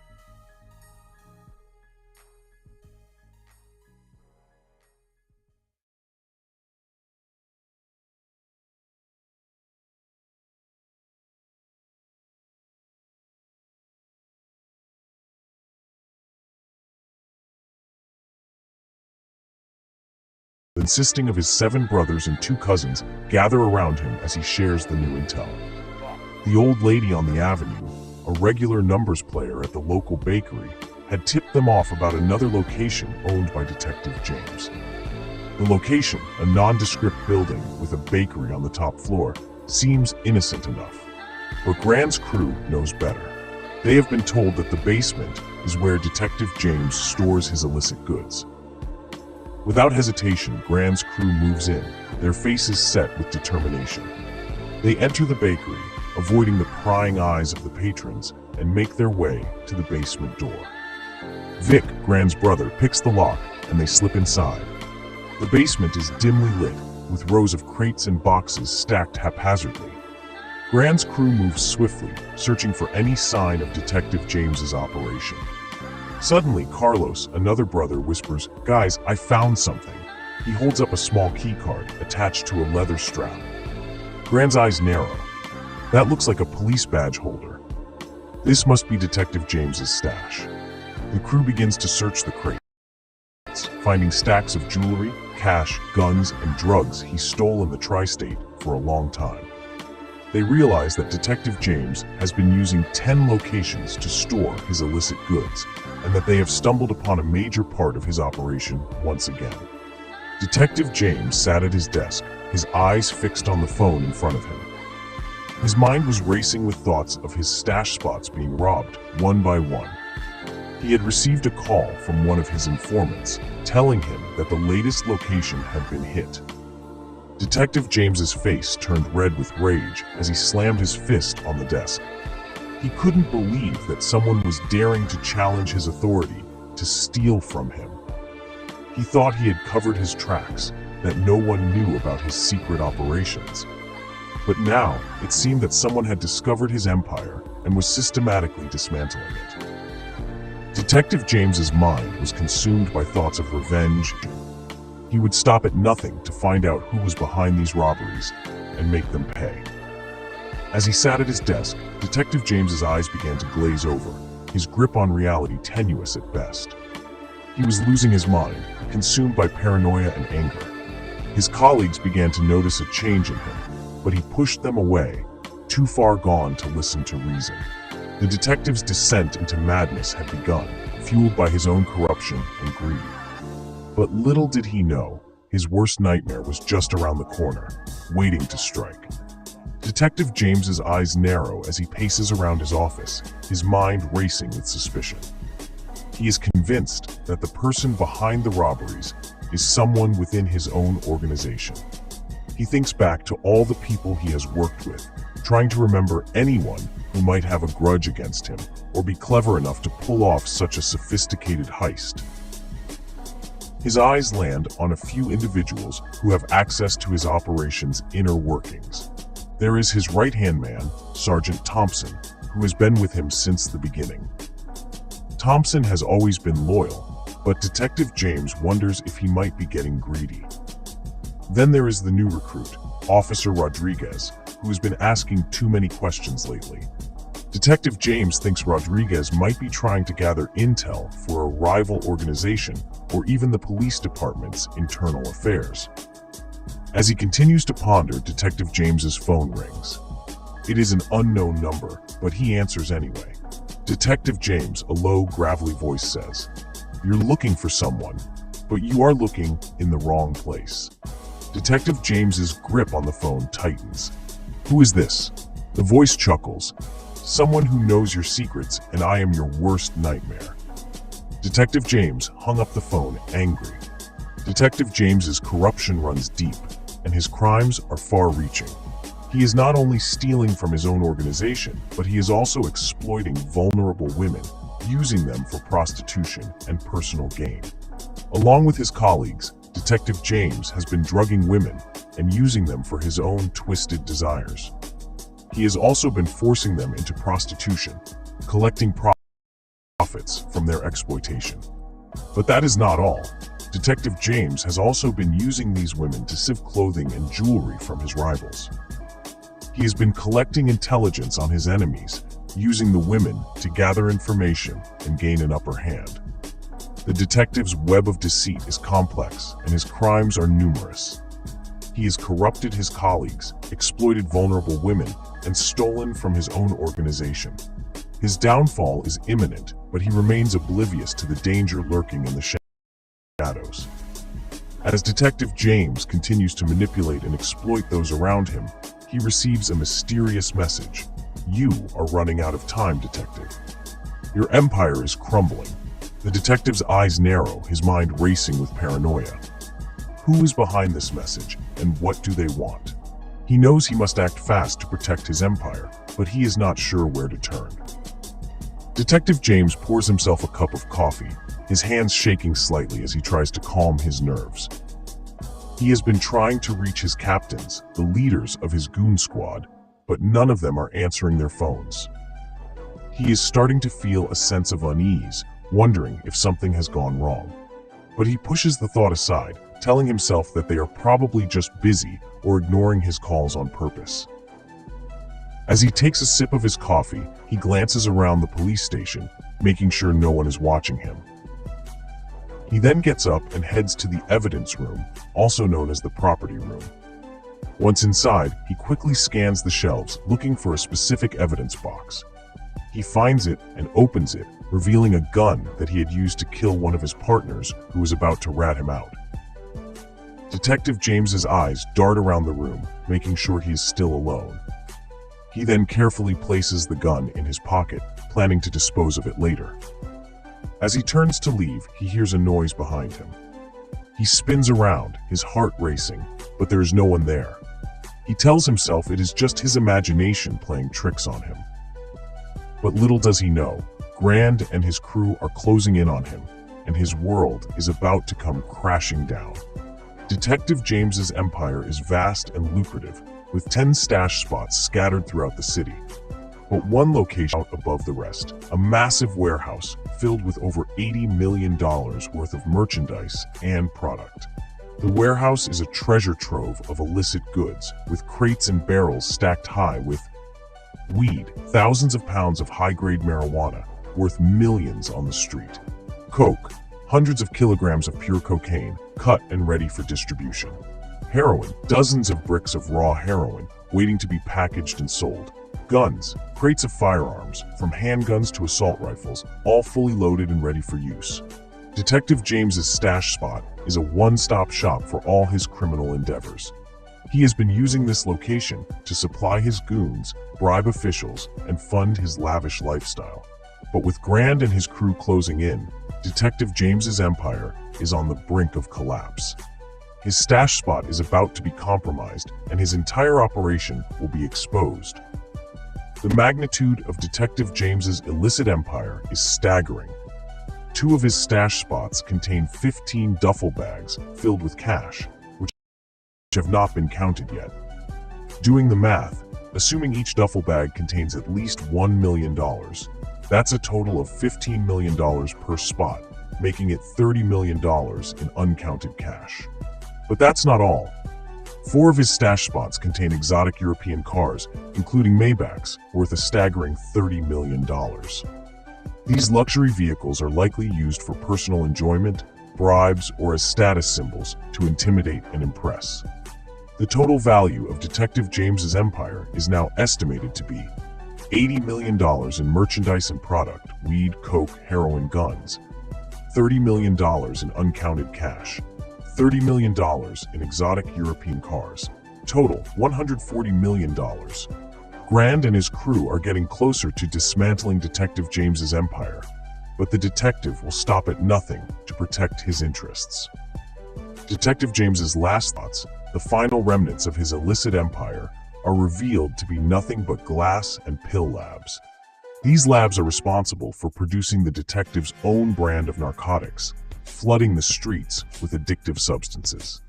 Consisting of his 7 brothers and 2 cousins, gather around him as he shares the new intel. The old lady on the avenue, a regular numbers player at the local bakery, had tipped them off about another location owned by Detective James. The location, a nondescript building with a bakery on the top floor, seems innocent enough. But Grand's crew knows better. They have been told that the basement is where Detective James stores his illicit goods. Without hesitation, Grand's crew moves in, their faces set with determination. They enter the bakery, avoiding the prying eyes of the patrons, and make their way to the basement door. Vic, Grand's brother, picks the lock, and they slip inside. The basement is dimly lit, with rows of crates and boxes stacked haphazardly. Grand's crew moves swiftly, searching for any sign of Detective James's operation. Suddenly, Carlos, another brother, whispers, "Guys, I found something." He holds up a small key card attached to a leather strap. Grand's eyes narrow. That looks like a police badge holder. This must be Detective James's stash. The crew begins to search the crates, finding stacks of jewelry, cash, guns, and drugs he stole in the tri-state for a long time. They realize that Detective James has been using 10 locations to store his illicit goods, and that they have stumbled upon a major part of his operation once again. Detective James sat at his desk, his eyes fixed on the phone in front of him. His mind was racing with thoughts of his stash spots being robbed, one by one. He had received a call from one of his informants, telling him that the latest location had been hit. Detective James's face turned red with rage as he slammed his fist on the desk. He couldn't believe that someone was daring to challenge his authority, to steal from him. He thought he had covered his tracks, that no one knew about his secret operations. But now, it seemed that someone had discovered his empire and was systematically dismantling it. Detective James's mind was consumed by thoughts of revenge. He would stop at nothing to find out who was behind these robberies and make them pay. As he sat at his desk, Detective James's eyes began to glaze over, his grip on reality tenuous at best. He was losing his mind, consumed by paranoia and anger. His colleagues began to notice a change in him, but he pushed them away, too far gone to listen to reason. The detective's descent into madness had begun, fueled by his own corruption and greed. But little did he know, his worst nightmare was just around the corner, waiting to strike. Detective James's eyes narrow as he paces around his office, his mind racing with suspicion. He is convinced that the person behind the robberies is someone within his own organization. He thinks back to all the people he has worked with, trying to remember anyone who might have a grudge against him or be clever enough to pull off such a sophisticated heist. His eyes land on a few individuals who have access to his operation's inner workings. There is his right-hand man, Sergeant Thompson, who has been with him since the beginning. Thompson has always been loyal, but Detective James wonders if he might be getting greedy. Then there is the new recruit, Officer Rodriguez, who has been asking too many questions lately. Detective James thinks Rodriguez might be trying to gather intel for a rival organization or even the police department's internal affairs. As he continues to ponder, Detective James's phone rings. It is an unknown number, but he answers anyway. Detective James, a low, gravelly voice says, "You're looking for someone, but you are looking in the wrong place." Detective James's grip on the phone tightens. "Who is this?" The voice chuckles. "Someone who knows your secrets, and I am your worst nightmare." Detective James hung up the phone, angry. Detective James's corruption runs deep, and his crimes are far-reaching. He is not only stealing from his own organization, but he is also exploiting vulnerable women, using them for prostitution and personal gain. Along with his colleagues, Detective James has been drugging women and using them for his own twisted desires. He has also been forcing them into prostitution, collecting profits from their exploitation. But that is not all. Detective James has also been using these women to sift clothing and jewelry from his rivals. He has been collecting intelligence on his enemies, using the women to gather information and gain an upper hand. The detective's web of deceit is complex, and his crimes are numerous. He has corrupted his colleagues, exploited vulnerable women, and stolen from his own organization. His downfall is imminent, but he remains oblivious to the danger lurking in the shadows. As Detective James continues to manipulate and exploit those around him, he receives a mysterious message. "You are running out of time, detective. Your empire is crumbling." The detective's eyes narrow, his mind racing with paranoia. Who is behind this message, and what do they want? He knows he must act fast to protect his empire, but he is not sure where to turn. Detective James pours himself a cup of coffee, his hands shaking slightly as he tries to calm his nerves. He has been trying to reach his captains, the leaders of his goon squad, but none of them are answering their phones. He is starting to feel a sense of unease, wondering if something has gone wrong. But he pushes the thought aside, telling himself that they are probably just busy or ignoring his calls on purpose. As he takes a sip of his coffee, he glances around the police station, making sure no one is watching him. He then gets up and heads to the evidence room, also known as the property room. Once inside, he quickly scans the shelves, looking for a specific evidence box. He finds it and opens it, revealing a gun that he had used to kill one of his partners who was about to rat him out. Detective James's eyes dart around the room, making sure he is still alone. He then carefully places the gun in his pocket, planning to dispose of it later. As he turns to leave, he hears a noise behind him. He spins around, his heart racing, but there is no one there. He tells himself it is just his imagination playing tricks on him. But little does he know, Grand and his crew are closing in on him, and his world is about to come crashing down. Detective James's empire is vast and lucrative, with 10 stash spots scattered throughout the city. But one location out above the rest, a massive warehouse filled with over $80 million worth of merchandise and product. The warehouse is a treasure trove of illicit goods, with crates and barrels stacked high with weed, thousands of pounds of high-grade marijuana, worth millions on the street. Coke, hundreds of kilograms of pure cocaine, cut and ready for distribution. Heroin, dozens of bricks of raw heroin, waiting to be packaged and sold. Guns, crates of firearms, from handguns to assault rifles, all fully loaded and ready for use. Detective James's stash spot is a one-stop shop for all his criminal endeavors. He has been using this location to supply his goons, bribe officials, and fund his lavish lifestyle. But with Grand and his crew closing in, Detective James's empire is on the brink of collapse. His stash spot is about to be compromised, and his entire operation will be exposed. The magnitude of Detective James's illicit empire is staggering. 2 of his stash spots contain 15 duffel bags filled with cash, which have not been counted yet. Doing the math, assuming each duffel bag contains at least $1 million, that's a total of $15 million per spot, making it $30 million in uncounted cash. But that's not all. 4 of his stash spots contain exotic European cars, including Maybachs, worth a staggering $30 million. These luxury vehicles are likely used for personal enjoyment, bribes, or as status symbols to intimidate and impress. The total value of Detective James's empire is now estimated to be $80 million in merchandise and product, weed, coke, heroin, guns, $30 million in uncounted cash, $30 million in exotic European cars, total $140 million. Grand and his crew are getting closer to dismantling Detective James's empire, but the detective will stop at nothing to protect his interests. Detective James's last thoughts, the final remnants of his illicit empire, are revealed to be nothing but glass and pill labs. These labs are responsible for producing the detective's own brand of narcotics, flooding the streets with addictive substances.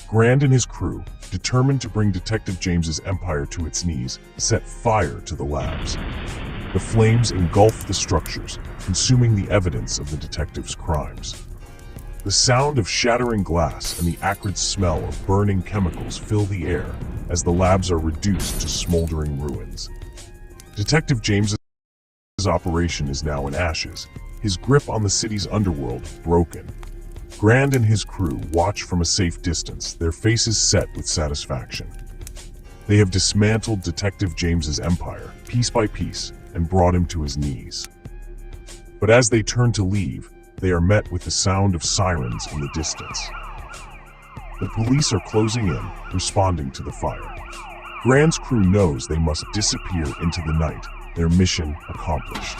Grand and his crew, determined to bring Detective James's empire to its knees, set fire to the labs. The flames engulf the structures, consuming the evidence of the detective's crimes. The sound of shattering glass and the acrid smell of burning chemicals fill the air as the labs are reduced to smoldering ruins. Detective James's operation is now in ashes, his grip on the city's underworld broken. Grand and his crew watch from a safe distance, their faces set with satisfaction. They have dismantled Detective James's empire, piece by piece, and brought him to his knees. But as they turn to leave, they are met with the sound of sirens in the distance. The police are closing in, responding to the fire. Grand's crew knows they must disappear into the night, their mission accomplished.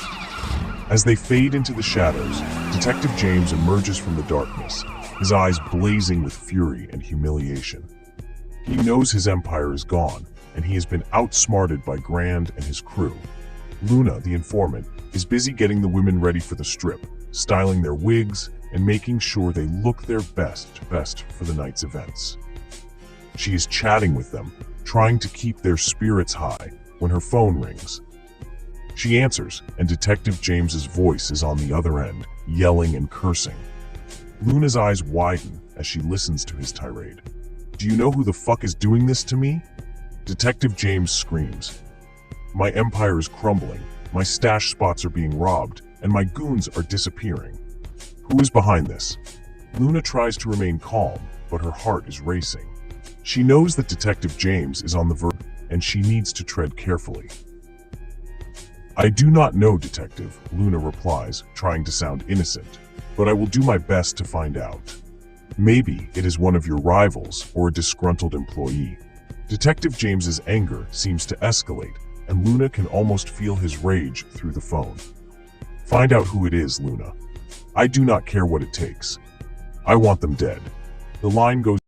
As they fade into the shadows, Detective James emerges from the darkness, his eyes blazing with fury and humiliation. He knows his empire is gone, and he has been outsmarted by Grand and his crew. Luna, the informant, is busy getting the women ready for the strip, styling their wigs and making sure they look their best for the night's events. She is chatting with them, trying to keep their spirits high, when her phone rings. She answers, and Detective James's voice is on the other end, yelling and cursing. Luna's eyes widen as she listens to his tirade. "Do you know who the fuck is doing this to me?" Detective James screams. "My empire is crumbling, my stash spots are being robbed, and my goons are disappearing. Who is behind this?" Luna tries to remain calm, but her heart is racing. She knows that Detective James is on the verge, and she needs to tread carefully. "I do not know, Detective," Luna replies, trying to sound innocent, "but I will do my best to find out. Maybe it is one of your rivals or a disgruntled employee." Detective James's anger seems to escalate, and Luna can almost feel his rage through the phone. "Find out who it is, Luna. I do not care what it takes. I want them dead." The line goes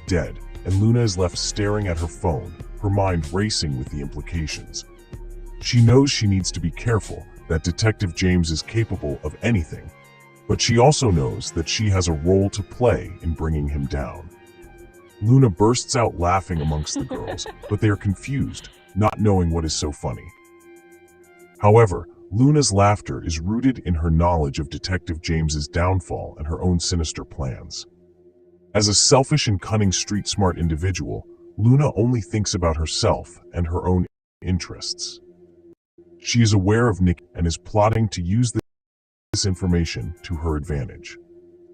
dead, and Luna is left staring at her phone, her mind racing with the implications. She knows she needs to be careful, that Detective James is capable of anything, but she also knows that she has a role to play in bringing him down. Luna bursts out laughing amongst the girls, but they are confused, not knowing what is so funny. However, Luna's laughter is rooted in her knowledge of Detective James's downfall and her own sinister plans. As a selfish and cunning street-smart individual, Luna only thinks about herself and her own interests. She is aware of Nick and is plotting to use this information to her advantage.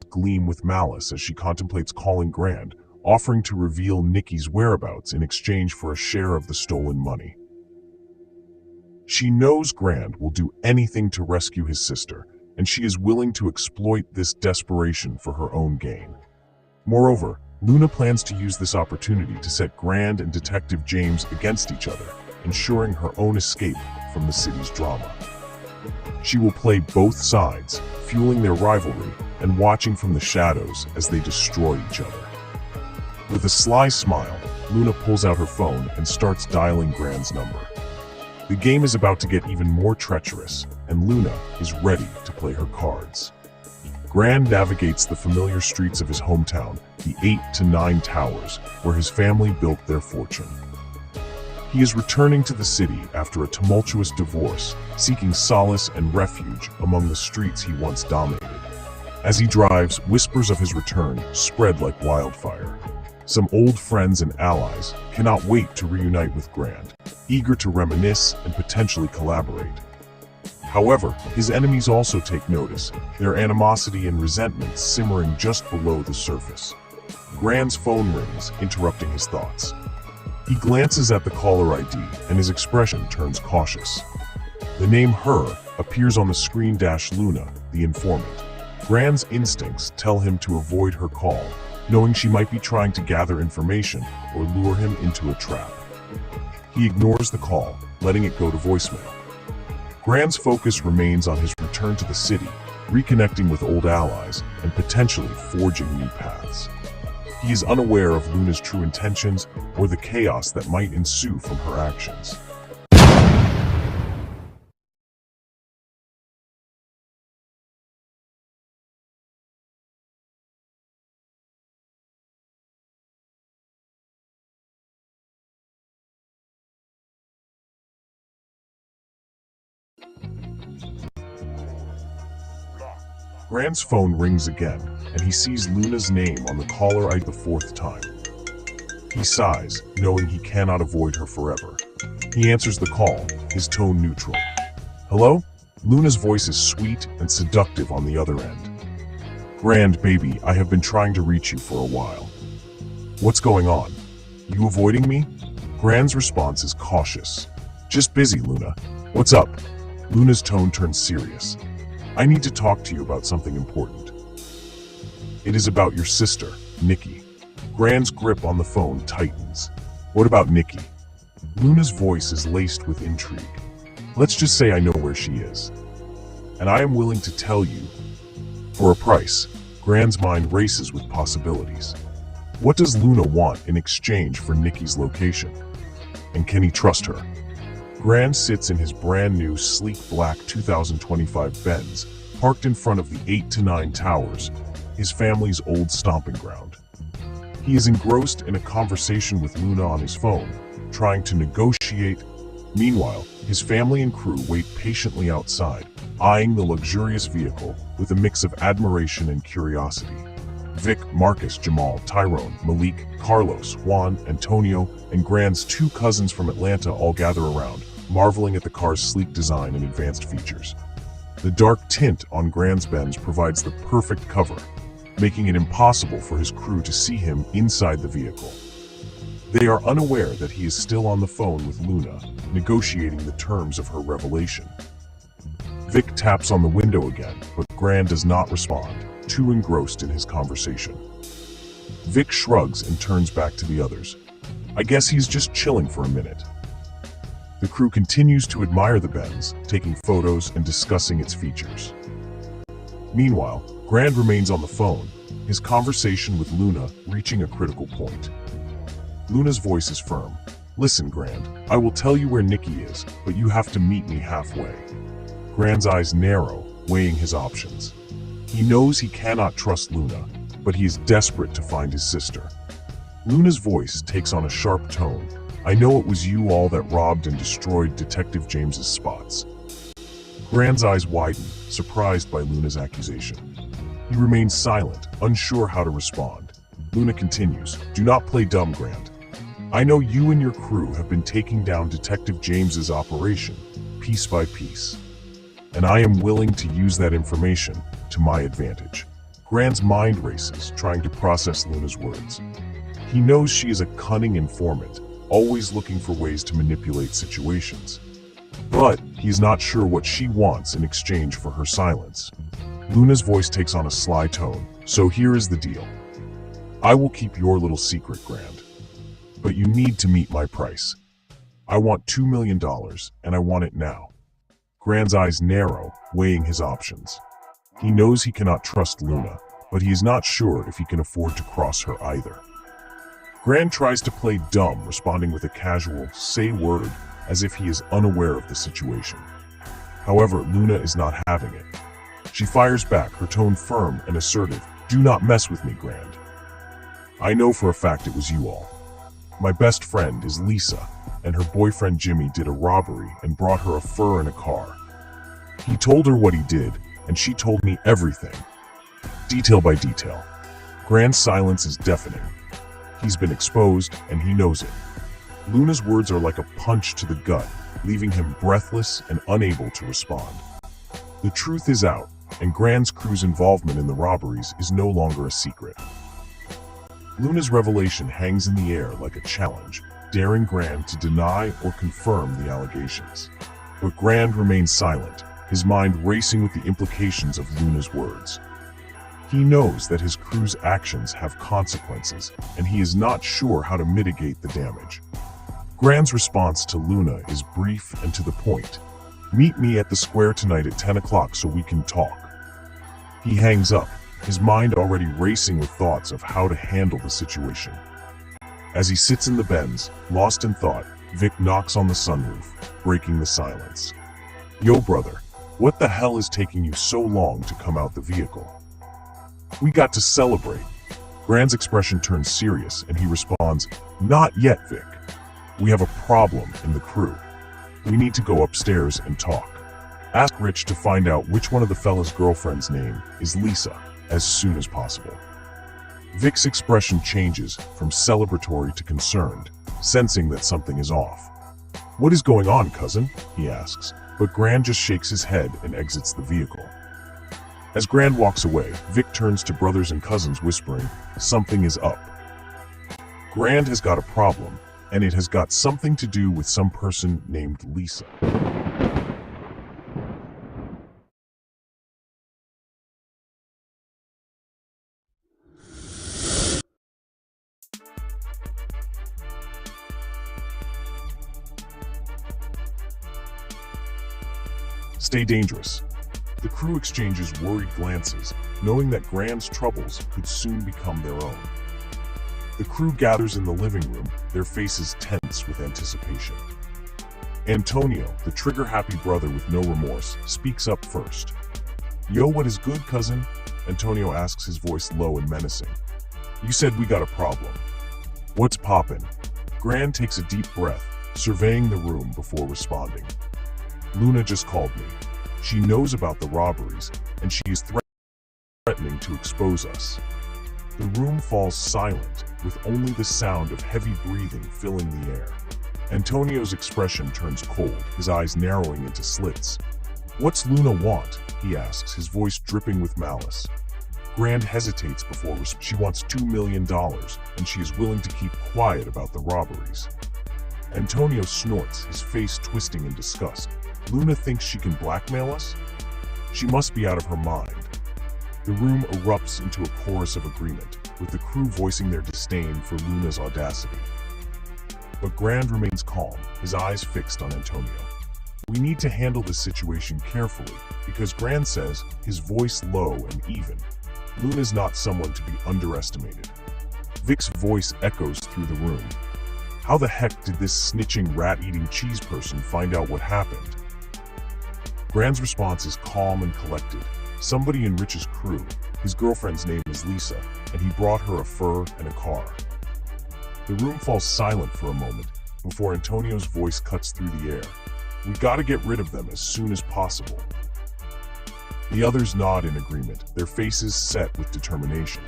Gleam with malice as she contemplates calling Grand, offering to reveal Nikki's whereabouts in exchange for a share of the stolen money. She knows Grand will do anything to rescue his sister, and she is willing to exploit this desperation for her own gain. Moreover, Luna plans to use this opportunity to set Grand and Detective James against each other, ensuring her own escape from the city's drama. She will play both sides, fueling their rivalry and watching from the shadows as they destroy each other. With a sly smile, Luna pulls out her phone and starts dialing Grand's number. The game is about to get even more treacherous, and Luna is ready to play her cards. Grand navigates the familiar streets of his hometown, the 8 to 9 Towers, where his family built their fortune. He is returning to the city after a tumultuous divorce, seeking solace and refuge among the streets he once dominated. As he drives, whispers of his return spread like wildfire. Some old friends and allies cannot wait to reunite with Grand, eager to reminisce and potentially collaborate. However, his enemies also take notice, their animosity and resentment simmering just below the surface. Grand's phone rings, interrupting his thoughts. He glances at the caller ID, and his expression turns cautious. The name Her appears on the screen. Luna, the informant. Grand's instincts tell him to avoid her call, knowing she might be trying to gather information or lure him into a trap. He ignores the call, letting it go to voicemail. Grand's focus remains on his return to the city, reconnecting with old allies and potentially forging new paths. He is unaware of Luna's true intentions or the chaos that might ensue from her actions. Grand's phone rings again, and he sees Luna's name on the caller ID the 4th time. He sighs, knowing he cannot avoid her forever. He answers the call, his tone neutral. Hello? Luna's voice is sweet and seductive on the other end. Grand, baby, I have been trying to reach you for a while. What's going on? You avoiding me? Grand's response is cautious. Just busy, Luna. What's up? Luna's tone turns serious. I need to talk to you about something important. It is about your sister, Nikki. Grand's grip on the phone tightens. What about Nikki? Luna's voice is laced with intrigue. Let's just say I know where she is. And I am willing to tell you, for a price. Grand's mind races with possibilities. What does Luna want in exchange for Nikki's location? And can he trust her? Grand sits in his brand new sleek black 2025 Benz, parked in front of the 8 to 9 Towers, his family's old stomping ground. He is engrossed in a conversation with Luna on his phone, trying to negotiate. Meanwhile, his family and crew wait patiently outside, eyeing the luxurious vehicle with a mix of admiration and curiosity. Vic, Marcus, Jamal, Tyrone, Malik, Carlos, Juan, Antonio, and Grand's 2 cousins from Atlanta all gather around, marveling at the car's sleek design and advanced features. The dark tint on Grand's Benz provides the perfect cover, making it impossible for his crew to see him inside the vehicle. They are unaware that he is still on the phone with Luna, negotiating the terms of her revelation. Vic taps on the window again, but Grand does not respond, too engrossed in his conversation. Vic shrugs and turns back to the others. I guess he's just chilling for a minute. The crew continues to admire the Benz, taking photos and discussing its features. Meanwhile, Grand remains on the phone, his conversation with Luna reaching a critical point. Luna's voice is firm. Listen, Grand, I will tell you where Nikki is, but you have to meet me halfway. Grand's eyes narrow, weighing his options. He knows he cannot trust Luna, but he is desperate to find his sister. Luna's voice takes on a sharp tone. I know it was you all that robbed and destroyed Detective James's spots. Grand's eyes widen, surprised by Luna's accusation. He remains silent, unsure how to respond. Luna continues, do not play dumb, Grand. I know you and your crew have been taking down Detective James's operation, piece by piece. And I am willing to use that information to my advantage. Grand's mind races, trying to process Luna's words. He knows she is a cunning informant, always looking for ways to manipulate situations. But he is not sure what she wants in exchange for her silence. Luna's voice takes on a sly tone. So here is the deal. I will keep your little secret, Grand. But you need to meet my price. I want $2 million, and I want it now. Grand's eyes narrow, weighing his options. He knows he cannot trust Luna, but he is not sure if he can afford to cross her either. Grand tries to play dumb, responding with a casual, say word, as if he is unaware of the situation. However, Luna is not having it. She fires back, her tone firm and assertive. Do not mess with me, Grand. I know for a fact it was you all. My best friend is Lisa, and her boyfriend Jimmy did a robbery and brought her a fur and a car. He told her what he did, and she told me everything, detail by detail. Grand's silence is deafening. He's been exposed, and he knows it. Luna's words are like a punch to the gut, leaving him breathless and unable to respond. The truth is out, and Grand's crew's involvement in the robberies is no longer a secret. Luna's revelation hangs in the air like a challenge, daring Grand to deny or confirm the allegations. But Grand remains silent, his mind racing with the implications of Luna's words. He knows that his crew's actions have consequences, and he is not sure how to mitigate the damage. Grand's response to Luna is brief and to the point. Meet me at the square tonight at 10 o'clock so we can talk. He hangs up, his mind already racing with thoughts of how to handle the situation. As he sits in the Benz, lost in thought, Vic knocks on the sunroof, breaking the silence. Yo, brother, what the hell is taking you so long to come out the vehicle? We got to celebrate. Grand's expression turns serious, and he responds, Not yet, Vic. We have a problem in the crew. We need to go upstairs and talk. Ask Rich to find out which one of the fella's girlfriend's name is Lisa as soon as possible. Vic's expression changes from celebratory to concerned, sensing that something is off. What is going on, cousin? He asks, but Grand just shakes his head and exits the vehicle. As Grand walks away, Vic turns to brothers and cousins whispering, something is up. Grand has got a problem, and it has got something to do with some person named Lisa. Stay dangerous. The crew exchanges worried glances, knowing that Grand's troubles could soon become their own. The crew gathers in the living room, their faces tense with anticipation. Antonio, the trigger-happy brother with no remorse, speaks up first. Yo, what is good, cousin? Antonio asks, his voice low and menacing. You said we got a problem. What's poppin'? Grand takes a deep breath, surveying the room before responding. Luna just called me. She knows about the robberies, and she is threatening to expose us. The room falls silent, with only the sound of heavy breathing filling the air. Antonio's expression turns cold, his eyes narrowing into slits. What's Luna want? He asks, his voice dripping with malice. Grand hesitates before she wants $2 million, and she is willing to keep quiet about the robberies. Antonio snorts, his face twisting in disgust. Luna thinks she can blackmail us? She must be out of her mind. The room erupts into a chorus of agreement, with the crew voicing their disdain for Luna's audacity. But Grand remains calm, his eyes fixed on Antonio. We need to handle this situation carefully, because Grand says, his voice low and even. Luna's not someone to be underestimated. Vic's voice echoes through the room. How the heck did this snitching rat-eating cheese person find out what happened? Grand's response is calm and collected. Somebody in Rich's crew, his girlfriend's name is Lisa, and he brought her a fur and a car. The room falls silent for a moment before Antonio's voice cuts through the air. We gotta get rid of them as soon as possible. The others nod in agreement, their faces set with determination.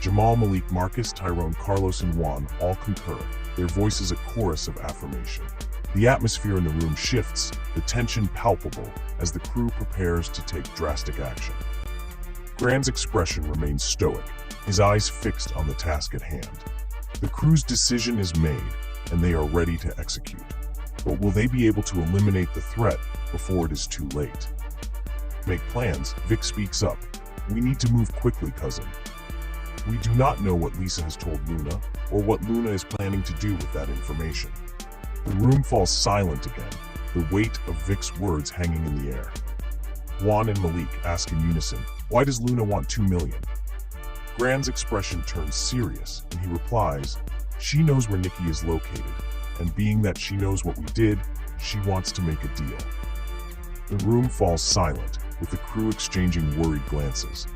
Jamal, Malik, Marcus, Tyrone, Carlos, and Juan all concur, their voices a chorus of affirmation. The atmosphere in the room shifts, the tension palpable, as the crew prepares to take drastic action. Grand's expression remains stoic, his eyes fixed on the task at hand. The crew's decision is made, and they are ready to execute. But will they be able to eliminate the threat before it is too late? Make plans, Vic speaks up. We need to move quickly, cousin. We do not know what Lisa has told Luna, or what Luna is planning to do with that information. The room falls silent again, the weight of Vic's words hanging in the air. Juan and Malik ask in unison, why does Luna want 2 million? Grand's expression turns serious, and he replies, she knows where Nikki is located, and being that she knows what we did, she wants to make a deal. The room falls silent, with the crew exchanging worried glances.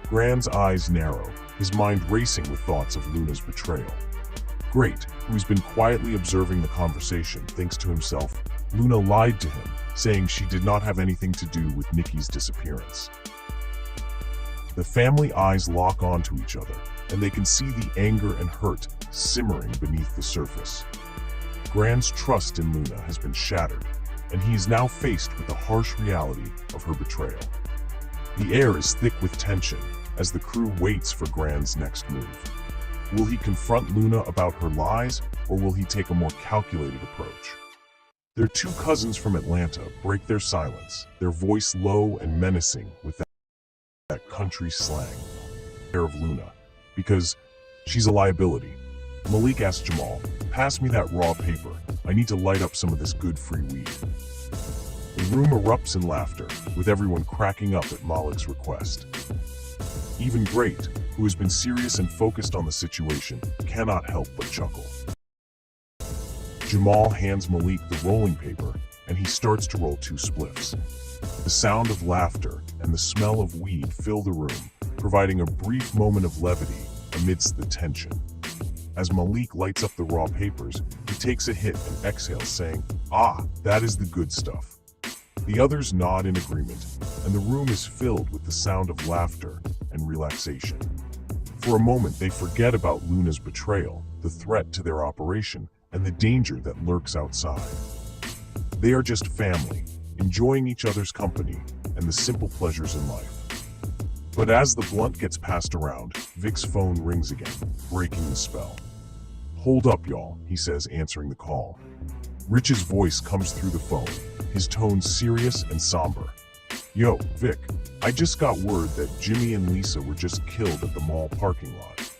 Grand's eyes narrow, his mind racing with thoughts of Luna's betrayal. Great, who's been quietly observing the conversation, thinks to himself, Luna lied to him, saying she did not have anything to do with Nikki's disappearance. The family eyes lock onto each other, and they can see the anger and hurt simmering beneath the surface. Grand's trust in Luna has been shattered, and he is now faced with the harsh reality of her betrayal. The air is thick with tension as the crew waits for Grand's next move. Will he confront Luna about her lies, or will he take a more calculated approach? Their two cousins from Atlanta break their silence, their voice low and menacing with that country slang. Care of Luna, because she's a liability. Malik asks Jamal, pass me that raw paper. I need to light up some of this good free weed. The room erupts in laughter, with everyone cracking up at Malik's request. Even Great, who has been serious and focused on the situation, cannot help but chuckle. Jamal hands Malik the rolling paper, and he starts to roll 2 spliffs. The sound of laughter and the smell of weed fill the room, providing a brief moment of levity amidst the tension. As Malik lights up the raw papers, he takes a hit and exhales, saying, "Ah, that is the good stuff." The others nod in agreement, and the room is filled with the sound of laughter and relaxation. For a moment, they forget about Luna's betrayal, the threat to their operation, and the danger that lurks outside. They are just family, enjoying each other's company and the simple pleasures in life. But as the blunt gets passed around, Vic's phone rings again, breaking the spell. "Hold up, y'all," he says, answering the call. Rich's voice comes through the phone, his tone serious and somber. "Yo, Vic, I just got word that Jimmy and Lisa were just killed at the mall parking lot."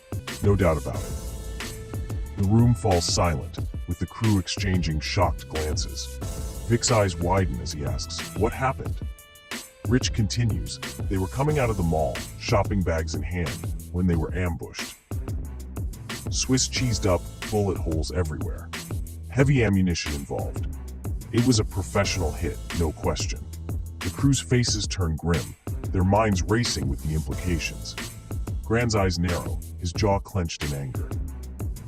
"No doubt about it." The room falls silent, with the crew exchanging shocked glances. Vic's eyes widen as he asks, "What happened?" Rich continues, "They were coming out of the mall, shopping bags in hand, when they were ambushed. Swiss cheesed up, bullet holes everywhere. Heavy ammunition involved. It was a professional hit, no question." The crew's faces turn grim, their minds racing with the implications. Grand's eyes narrow, his jaw clenched in anger.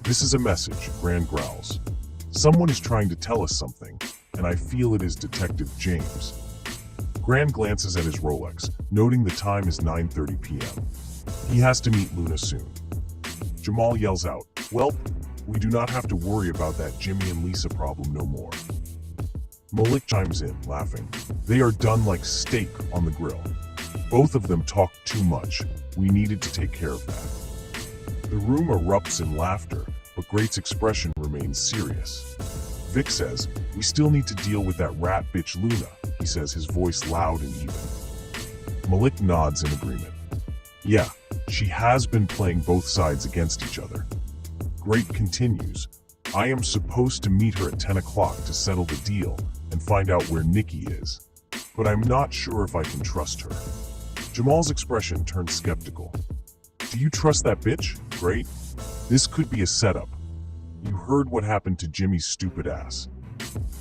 "This is a message," Grand growls. "Someone is trying to tell us something, and I feel it is Detective James." Grand glances at his Rolex, noting the time is 9:30 p.m. He has to meet Luna soon. Jamal yells out, "Welp, we do not have to worry about that Jimmy and Lisa problem no more." Malik chimes in, laughing. "They are done like steak on the grill. Both of them talked too much. We needed to take care of that." The room erupts in laughter, but Great's expression remains serious. Vic says, "We still need to deal with that rat bitch Luna," he says, his voice loud and even. Malik nods in agreement. "Yeah, she has been playing both sides against each other." Great continues, "I am supposed to meet her at 10 o'clock to settle the deal and find out where Nikki is, but I'm not sure if I can trust her." Jamal's expression turns skeptical. "Do you trust that bitch? Great. This could be a setup. You heard what happened to Jimmy's stupid ass."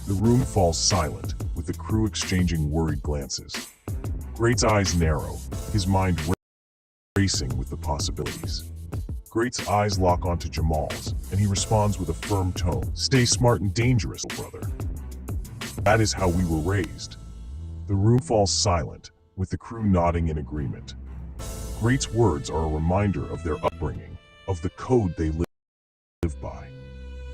The room falls silent, with the crew exchanging worried glances. Great's eyes narrow, his mind racing with the possibilities. Great's eyes lock onto Jamal's, and he responds with a firm tone, "Stay smart and dangerous, brother. That is how we were raised." The room falls silent, with the crew nodding in agreement. Great's words are a reminder of their upbringing, of the code they live by.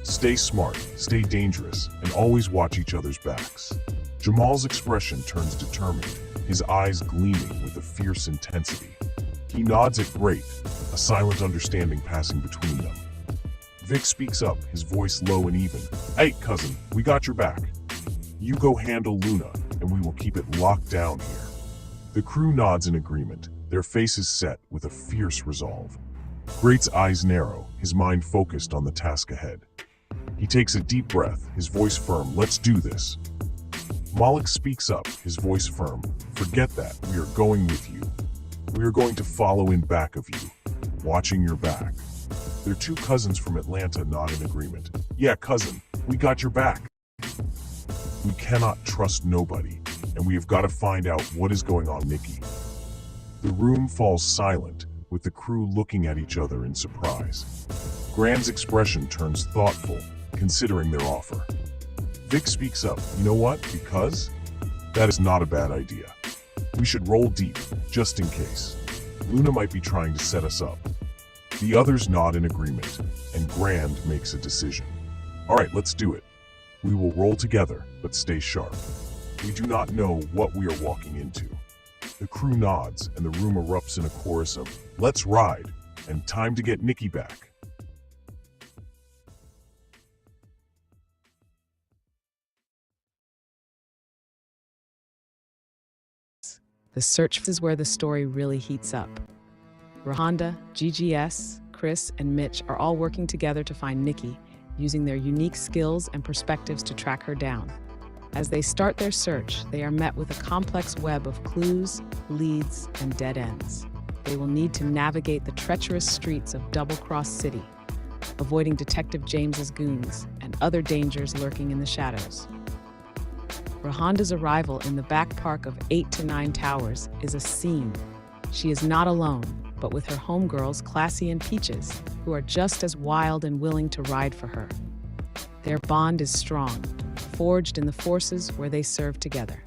Stay smart, stay dangerous, and always watch each other's backs. Jamal's expression turns determined, his eyes gleaming with a fierce intensity. He nods at Great, a silent understanding passing between them. Vic speaks up, his voice low and even. Hey, cousin, we got your back. You go handle Luna, and we will keep it locked down here. The crew nods in agreement, their faces set with a fierce resolve. Great's eyes narrow, his mind focused on the task ahead. He takes a deep breath, his voice firm. Let's do this. Malik speaks up, his voice firm. Forget that, we are going with you. We are going to follow in back of you, watching your back. Their two cousins from Atlanta nod in agreement. Yeah, cousin, we got your back. We cannot trust nobody, and we have got to find out what is going on, Nikki. The room falls silent, with the crew looking at each other in surprise. Grand's expression turns thoughtful, considering their offer. Vic speaks up. You know what? Because? That is not a bad idea. We should roll deep, just in case. Luna might be trying to set us up. The others nod in agreement, and Grand makes a decision. All right, let's do it. We will roll together, but stay sharp. We do not know what we are walking into. The crew nods, and the room erupts in a chorus of, let's ride, and time to get Nikki back. The search is where the story really heats up. Rahonda, GGS, Chris, and Mitch are all working together to find Nikki, using their unique skills and perspectives to track her down. As they start their search, they are met with a complex web of clues, leads, and dead ends. They will need to navigate the treacherous streets of Double Cross City, avoiding Detective James's goons and other dangers lurking in the shadows. Rahonda's arrival in the back park of 8 to 9 Towers is a scene. She is not alone, but with her homegirls Classy and Peaches, who are just as wild and willing to ride for her. Their bond is strong, forged in the forces where they serve together.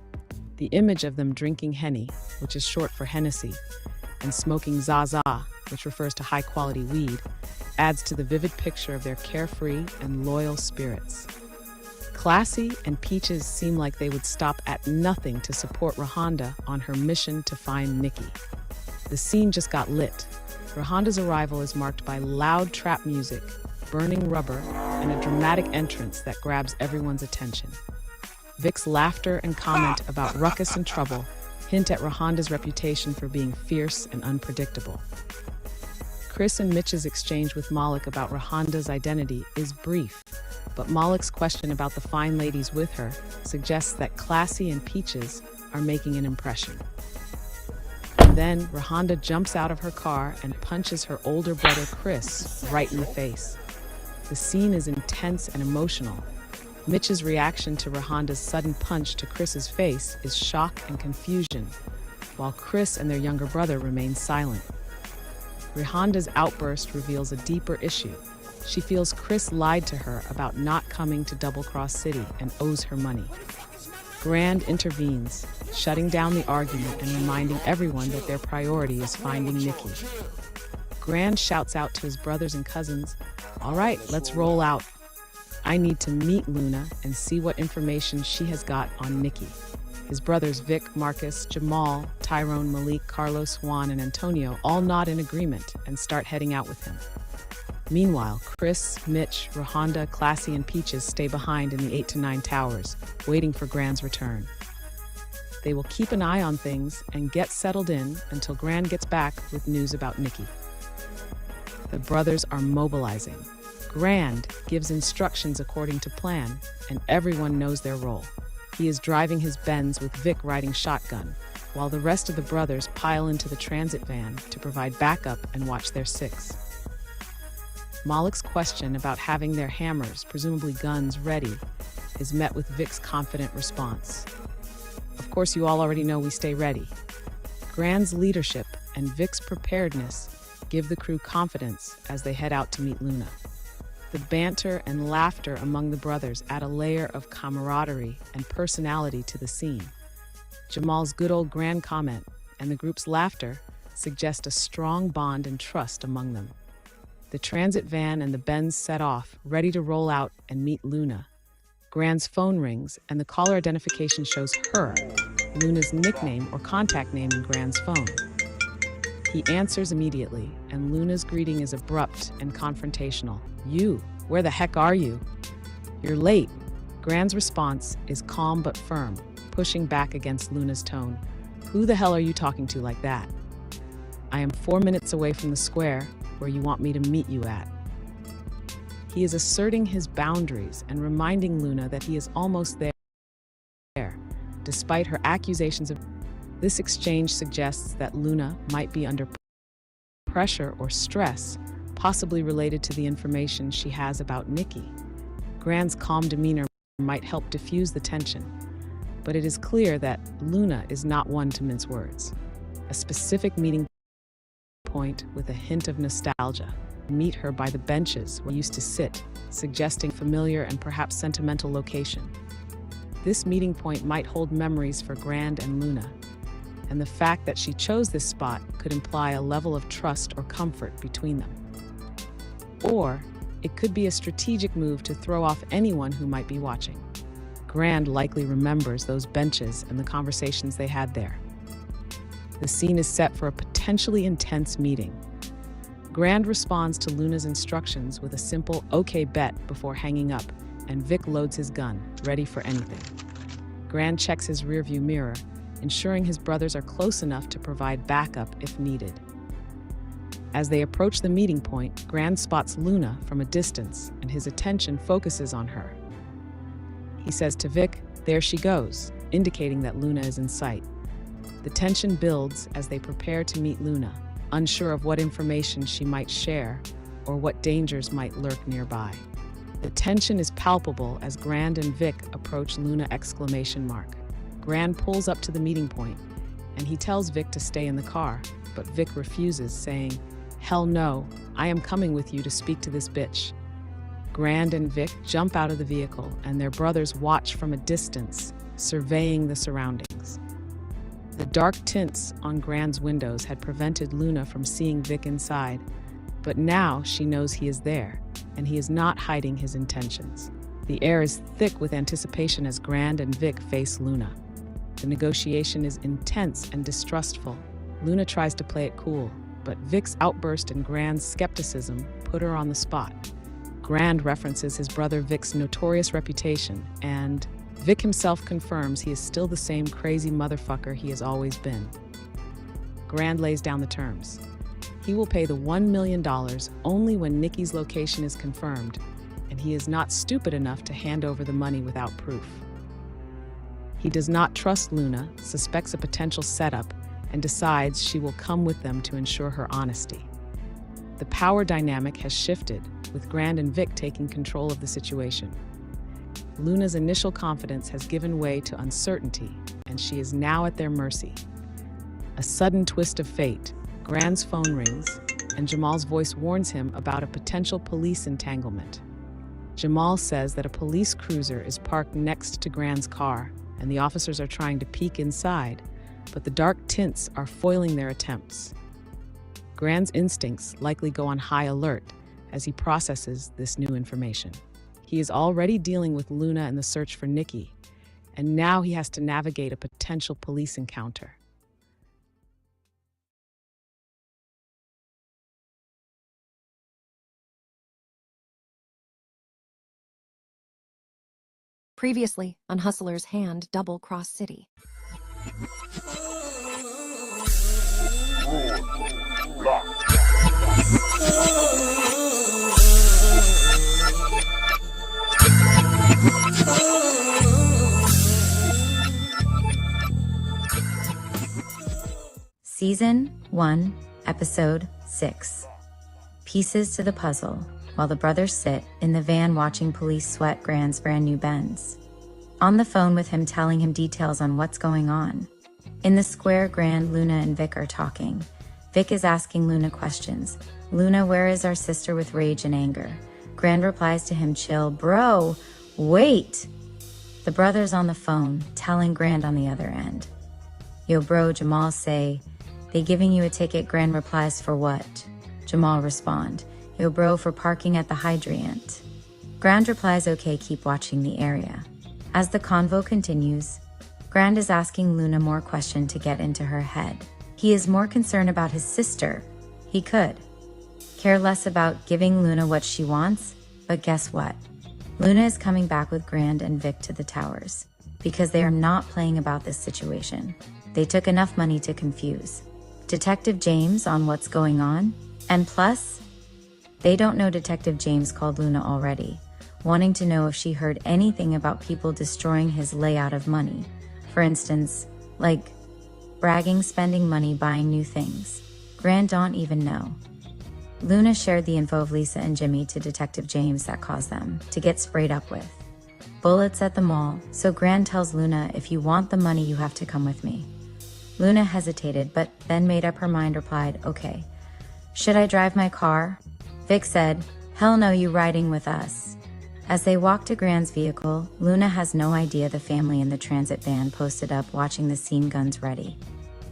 The image of them drinking Henny, which is short for Hennessy, and smoking Zaza, which refers to high-quality weed, adds to the vivid picture of their carefree and loyal spirits. Classy and Peaches seem like they would stop at nothing to support Rahonda on her mission to find Nikki. The scene just got lit. Rahonda's arrival is marked by loud trap music, burning rubber, and a dramatic entrance that grabs everyone's attention. Vic's laughter and comment about ruckus and trouble hint at Rahonda's reputation for being fierce and unpredictable. Chris and Mitch's exchange with Malik about Rahonda's identity is brief, but Malik's question about the fine ladies with her suggests that Classy and Peaches are making an impression. And then Rahonda jumps out of her car and punches her older brother Chris right in the face. The scene is intense and emotional. Mitch's reaction to Rahonda's sudden punch to Chris's face is shock and confusion, while Chris and their younger brother remain silent. Rahonda's outburst reveals a deeper issue. She feels Chris lied to her about not coming to Double Cross City and owes her money. Grand intervenes, shutting down the argument and reminding everyone that their priority is finding Nikki. Grand shouts out to his brothers and cousins, "All right, let's roll out. I need to meet Luna and see what information she has got on Nikki." His brothers Vic, Marcus, Jamal, Tyrone, Malik, Carlos, Juan, and Antonio all nod in agreement and start heading out with him. Meanwhile, Chris, Mitch, Rahonda, Classy, and Peaches stay behind in the 8 to 9 Towers, waiting for Grand's return. They will keep an eye on things and get settled in until Grand gets back with news about Nikki. The brothers are mobilizing. Grand gives instructions according to plan, and everyone knows their role. He is driving his Benz with Vic riding shotgun, while the rest of the brothers pile into the transit van to provide backup and watch their six. Malik's question about having their hammers, presumably guns, ready is met with Vic's confident response. "Of course, you all already know we stay ready." Grand's leadership and Vic's preparedness give the crew confidence as they head out to meet Luna. The banter and laughter among the brothers add a layer of camaraderie and personality to the scene. Jamal's good old Grand comment and the group's laughter suggest a strong bond and trust among them. The transit van and the Benz set off, ready to roll out and meet Luna. Grand's phone rings and the caller identification shows her, Luna's nickname or contact name in Grand's phone. He answers immediately, and Luna's greeting is abrupt and confrontational. "You, Where the heck are you? You're late. Grand's response is calm but firm, pushing back against Luna's tone. Who the hell are you talking to like that? I am 4 minutes away from the square where you want me to meet you at. He is asserting his boundaries and reminding Luna that he is almost there, despite her accusations of. This exchange suggests that Luna might be under pressure or stress, possibly related to the information she has about Nikki. Grand's calm demeanor might help diffuse the tension, but it is clear that Luna is not one to mince words. A specific meeting point with a hint of nostalgia. Meet her by the benches where we used to sit, suggesting familiar and perhaps sentimental location. This meeting point might hold memories for Grand and Luna, and the fact that she chose this spot could imply a level of trust or comfort between them. Or it could be a strategic move to throw off anyone who might be watching. Grand likely remembers those benches and the conversations they had there. The scene is set for a potentially intense meeting. Grand responds to Luna's instructions with a simple "okay, bet" before hanging up, and Vic loads his gun, ready for anything. Grand checks his rearview mirror, ensuring his brothers are close enough to provide backup if needed. As they approach the meeting point, Grand spots Luna from a distance, and his attention focuses on her. He says to Vic, "There she goes," indicating that Luna is in sight. The tension builds as they prepare to meet Luna, unsure of what information she might share or what dangers might lurk nearby. The tension is palpable as Grand and Vic approach Luna! Grand pulls up to the meeting point, and he tells Vic to stay in the car, but Vic refuses, saying, "Hell no, I am coming with you to speak to this bitch." Grand and Vic jump out of the vehicle, and their brothers watch from a distance, surveying the surroundings. The dark tints on Grand's windows had prevented Luna from seeing Vic inside, but now she knows he is there, and he is not hiding his intentions. The air is thick with anticipation as Grand and Vic face Luna. The negotiation is intense and distrustful. Luna tries to play it cool, but Vic's outburst and Grand's skepticism put her on the spot. Grand references his brother Vic's notorious reputation, and Vic himself confirms he is still the same crazy motherfucker he has always been. Grand lays down the terms. He will pay the $1 million only when Nikki's location is confirmed, and he is not stupid enough to hand over the money without proof. He does not trust Luna, suspects a potential setup, and decides she will come with them to ensure her honesty. The power dynamic has shifted, with Grand and Vic taking control of the situation. Luna's initial confidence has given way to uncertainty, and she is now at their mercy. A sudden twist of fate, Grand's phone rings, and Jamal's voice warns him about a potential police entanglement. Jamal says that a police cruiser is parked next to Grand's car, and the officers are trying to peek inside, but the dark tints are foiling their attempts. Grand's instincts likely go on high alert as he processes this new information. He is already dealing with Luna and the search for Nikki, and now he has to navigate a potential police encounter. Previously on Hustler's Hand, Double Cross City. Season 1, Episode 6. Pieces to the puzzle, while the brothers sit in the van watching police sweat Grand's brand new Benz. On the phone with him telling him details on what's going on. In the square, Grand, Luna, and Vic are talking. Vic is asking Luna questions. "Luna, where is our sister?" with rage and anger. Grand replies to him, "Chill, bro, wait." The brothers on the phone, telling Grand on the other end. "Yo, bro," Jamal say. "They giving you a ticket?" Grand replies, "For what?" Jamal respond, "Yo, bro, for parking at the hydrant." Grand replies, "Okay, keep watching the area." As the convo continues, Grand is asking Luna more questions to get into her head. He is more concerned about his sister. He could care less about giving Luna what she wants, But guess what? Luna is coming back with Grand and Vic to the towers. Because they are not playing about this situation. They took enough money to confuse Detective James on what's going on. And plus, they don't know Detective James called Luna already, wanting to know if she heard anything about people destroying his layout of money. For instance, like bragging, spending money, buying new things. Grand don't even know. Luna shared the info of Lisa and Jimmy to Detective James that caused them to get sprayed up with bullets at the mall, so Grand tells Luna, if you want the money, you have to come with me. Luna hesitated, but then made up her mind, replied, okay. Should I drive my car? Vic said, hell no, you riding with us. As they walk to Grand's vehicle, Luna has no idea the family in the transit van posted up watching the scene, guns ready.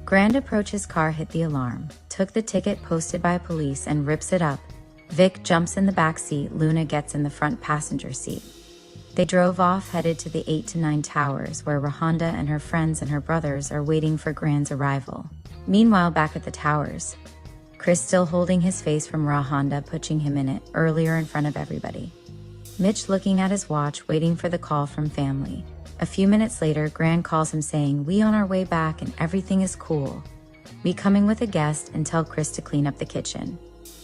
Grand approached his car, hit the alarm, took the ticket posted by police and rips it up. Vic jumps in the back seat, Luna gets in the front passenger seat. They drove off, headed to the 8 to 9 towers, where Rahonda and her friends and her brothers are waiting for Grand's arrival. Meanwhile, back at the towers, Chris, still holding his face from Rahonda pushing him in it earlier in front of everybody. Mitch looking at his watch, waiting for the call from family. A few minutes later, Grand calls him saying, we on our way back and everything is cool. We coming with a guest, and tell Chris to clean up the kitchen.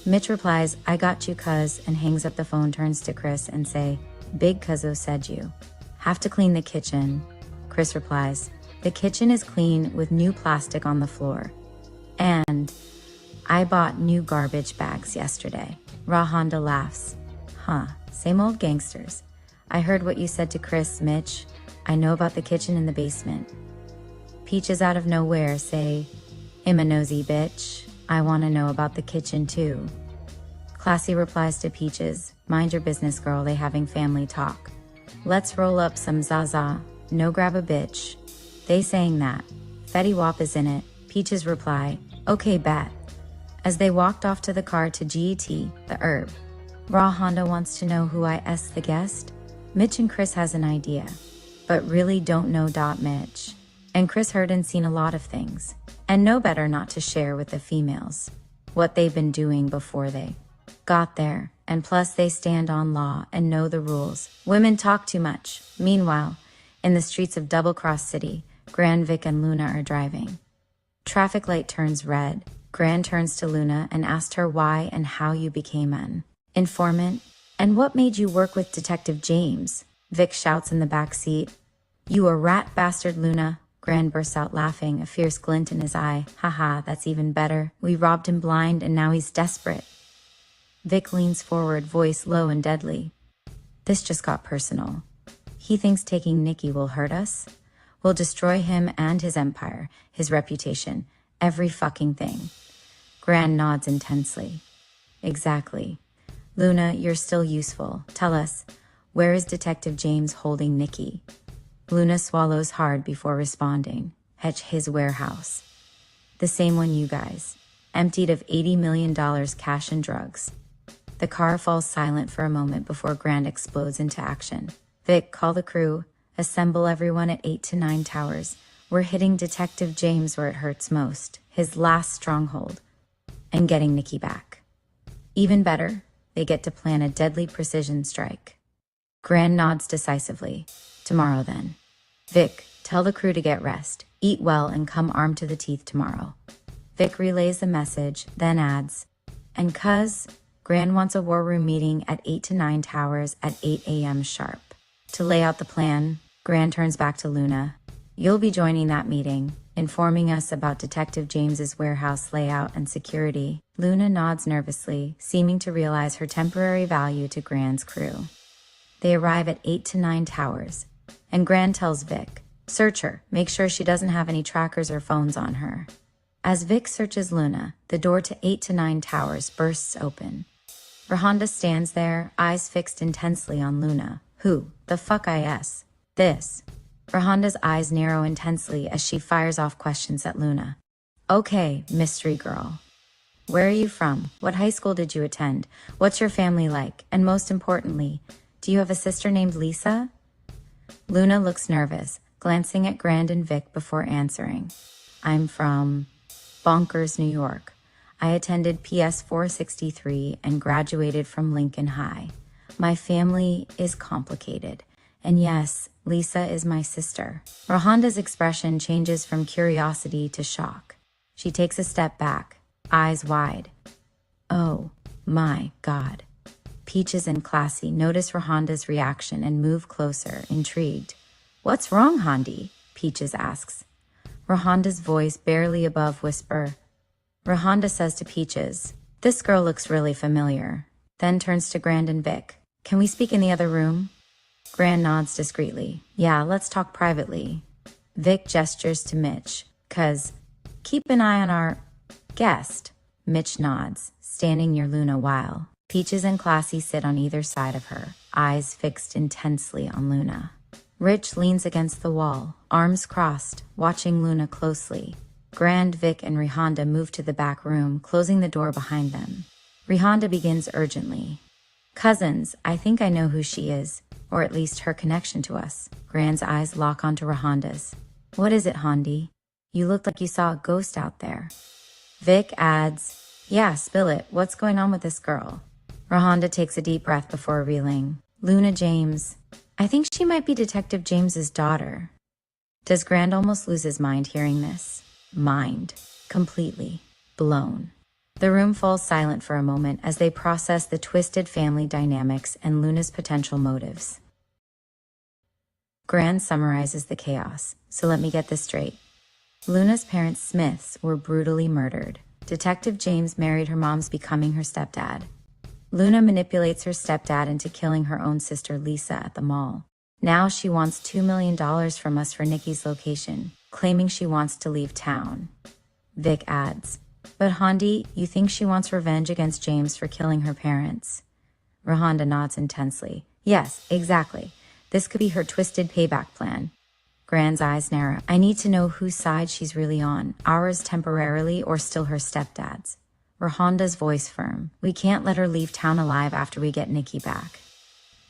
Mitch replies, I got you cuz, and hangs up the phone, turns to Chris and say, Big cuzzo said you have to clean the kitchen. Chris replies, the kitchen is clean with new plastic on the floor. And I bought new garbage bags yesterday. Rahonda laughs. Huh, same old gangsters. I heard what you said to Chris, Mitch. I know about the kitchen in the basement. Peaches out of nowhere say, I'm a nosy bitch. I want to know about the kitchen too. Classy replies to Peaches, mind your business, girl, they having family talk. Let's roll up some Zaza, no grab a bitch. They saying that. Fetty Wap is in it. Peaches reply, okay, bet. As they walked off to the car to GET, the herb. Rahonda wants to know who I s the guest. Mitch and Chris has an idea, but really don't know. Mitch and Chris heard and seen a lot of things, and know better not to share with the females what they've been doing before they got there, and plus they stand on law and know the rules. Women talk too much. Meanwhile, in the streets of Double Cross City, Grand, Vic, and Luna are driving. Traffic light turns red. Grand turns to Luna and asked her why and how you became an informant, and what made you work with Detective James. Vic shouts in the back seat, you a rat bastard, Luna. Grand bursts out laughing, a fierce glint in his eye. Haha, that's even better. We robbed him blind and now he's desperate. Vic leans forward, voice low and deadly. This just got personal. He thinks taking Nikki will hurt us? Will destroy him and his empire, his reputation, every fucking thing. Grand nods intensely. Exactly. Luna, you're still useful. Tell us, where is Detective James holding Nikki? Luna swallows hard before responding. His warehouse. The same one you guys. Emptied of $80 million cash and drugs. The car falls silent for a moment before Grand explodes into action. Vic, call the crew. Assemble everyone at 8 to 9 towers. We're hitting Detective James where it hurts most. His last stronghold. And getting Nikki back. Even better, they get to plan a deadly precision strike. Grand nods decisively. Tomorrow then. Vic, tell the crew to get rest, eat well, and come armed to the teeth tomorrow. Vic relays the message, then adds, and cuz, Grand wants a war room meeting at 8 to 9 towers at 8 a.m. sharp. To lay out the plan, Grand turns back to Luna. You'll be joining that meeting, informing us about Detective James's warehouse layout and security. Luna nods nervously, seeming to realize her temporary value to Grand's crew. They arrive at 8 to 9 towers, and Grand tells Vic, search her, make sure she doesn't have any trackers or phones on her. As Vic searches Luna, the door to 8 to 9 towers bursts open. Rahonda stands there, eyes fixed intensely on Luna. Who the fuck is this? Rahonda's eyes narrow intensely as she fires off questions at Luna. Okay, mystery girl. Where are you from? What high school did you attend? What's your family like? And most importantly, do you have a sister named Lisa? Luna looks nervous, glancing at Grand and Vic before answering. I'm from Bonkers, New York. I attended PS 463 and graduated from Lincoln High. My family is complicated. And yes, Lisa is my sister. Rohanda's expression changes from curiosity to shock. She takes a step back, eyes wide. Oh my God. Peaches and Classy notice Rohanda's reaction and move closer, intrigued. What's wrong, Handi? Peaches asks. Rohanda's voice barely above whisper. Rohanda says to Peaches, "This girl looks really familiar," then turns to Grand and Vic. "Can we speak in the other room?" Grand nods discreetly. "Yeah, let's talk privately." Vic gestures to Mitch, "'Cause keep an eye on our guest." Mitch nods, standing near Luna while Peaches and Classy sit on either side of her, eyes fixed intensely on Luna. Rich leans against the wall, arms crossed, watching Luna closely. Grand, Vic, and Rihanda move to the back room, closing the door behind them. Rihanda begins urgently. "Cousins, I think I know who she is, or at least her connection to us." Grand's eyes lock onto Rihanda's. "What is it, Handi? You looked like you saw a ghost out there." Vic adds, "Yeah, spill it. What's going on with this girl?" Rihanda takes a deep breath before revealing. "Luna James. I think she might be Detective James's daughter." Does Grand almost lose his mind hearing this? Mind. Completely. Blown. The room falls silent for a moment as they process the twisted family dynamics and Luna's potential motives. Grand summarizes the chaos, so let me get this straight. Luna's parents, Smiths, were brutally murdered. Detective James married her mom's, becoming her stepdad. Luna manipulates her stepdad into killing her own sister Lisa at the mall. Now she wants $2 million from us for Nikki's location, claiming she wants to leave town. Vic adds, "But Handi, you think she wants revenge against James for killing her parents?" Rihanda nods intensely. "Yes, exactly. This could be her twisted payback plan." Grand's eyes narrow. "I need to know whose side she's really on, ours temporarily or still her stepdad's." Rihanda's voice firm. "We can't let her leave town alive after we get Nikki back."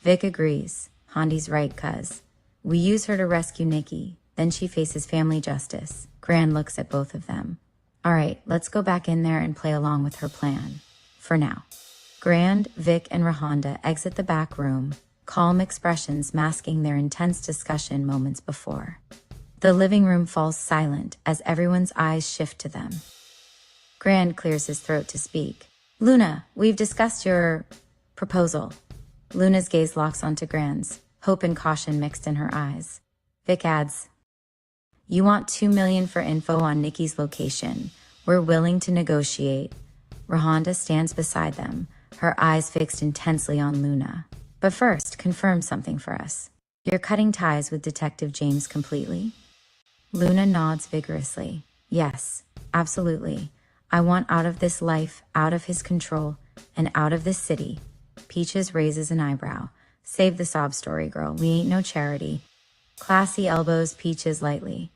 Vic agrees. "Handi's right, cuz. We use her to rescue Nikki, then she faces family justice." Grand looks at both of them. "All right, let's go back in there and play along with her plan. For now." Grand, Vic, and Rihanda exit the back room, calm expressions masking their intense discussion moments before. The living room falls silent as everyone's eyes shift to them. Grand clears his throat to speak. "Luna, we've discussed your proposal." Luna's gaze locks onto Grand's, hope and caution mixed in her eyes. Vic adds, "You want $2 million for info on Nikki's location. We're willing to negotiate." Rihanda stands beside them, her eyes fixed intensely on Luna. "But first, confirm something for us. You're cutting ties with Detective James completely?" Luna nods vigorously. "Yes, absolutely. I want out of this life, out of his control, and out of this city." Peaches raises an eyebrow. "Save the sob story, girl. We ain't no charity." Classy elbows Peaches lightly.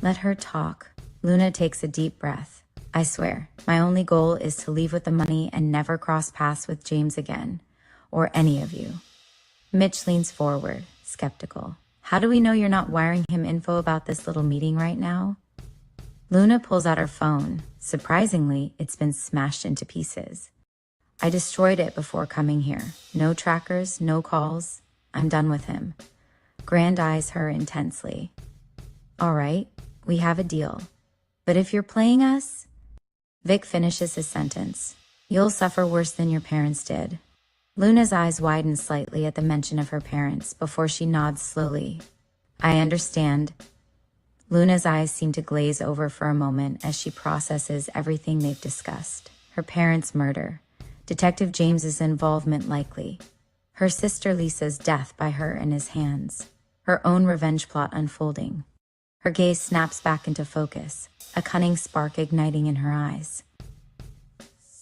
"Let her talk." Luna takes a deep breath. "I swear, my only goal is to leave with the money and never cross paths with James again. Or any of you." Mitch leans forward, skeptical. "How do we know you're not wiring him info about this little meeting right now?" Luna pulls out her phone. Surprisingly, it's been smashed into pieces. "I destroyed it before coming here. No trackers, no calls. I'm done with him." Grand eyes her intensely. "All right, we have a deal. But if you're playing us..." Vic finishes his sentence. "You'll suffer worse than your parents did." Luna's eyes widen slightly at the mention of her parents before she nods slowly. "I understand." Luna's eyes seem to glaze over for a moment as she processes everything they've discussed. Her parents' murder, Detective James's involvement likely, her sister Lisa's death by her in his hands, her own revenge plot unfolding. Her gaze snaps back into focus, a cunning spark igniting in her eyes.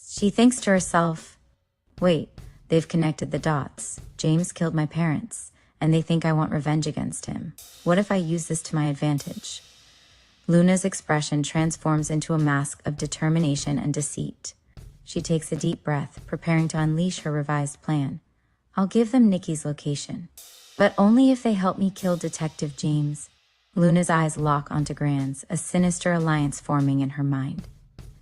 She thinks to herself, "Wait, they've connected the dots. James killed my parents, and they think I want revenge against him. What if I use this to my advantage?" Luna's expression transforms into a mask of determination and deceit. She takes a deep breath, preparing to unleash her revised plan. "I'll give them Nikki's location, but only if they help me kill Detective James." Luna's eyes lock onto Grand's, a sinister alliance forming in her mind.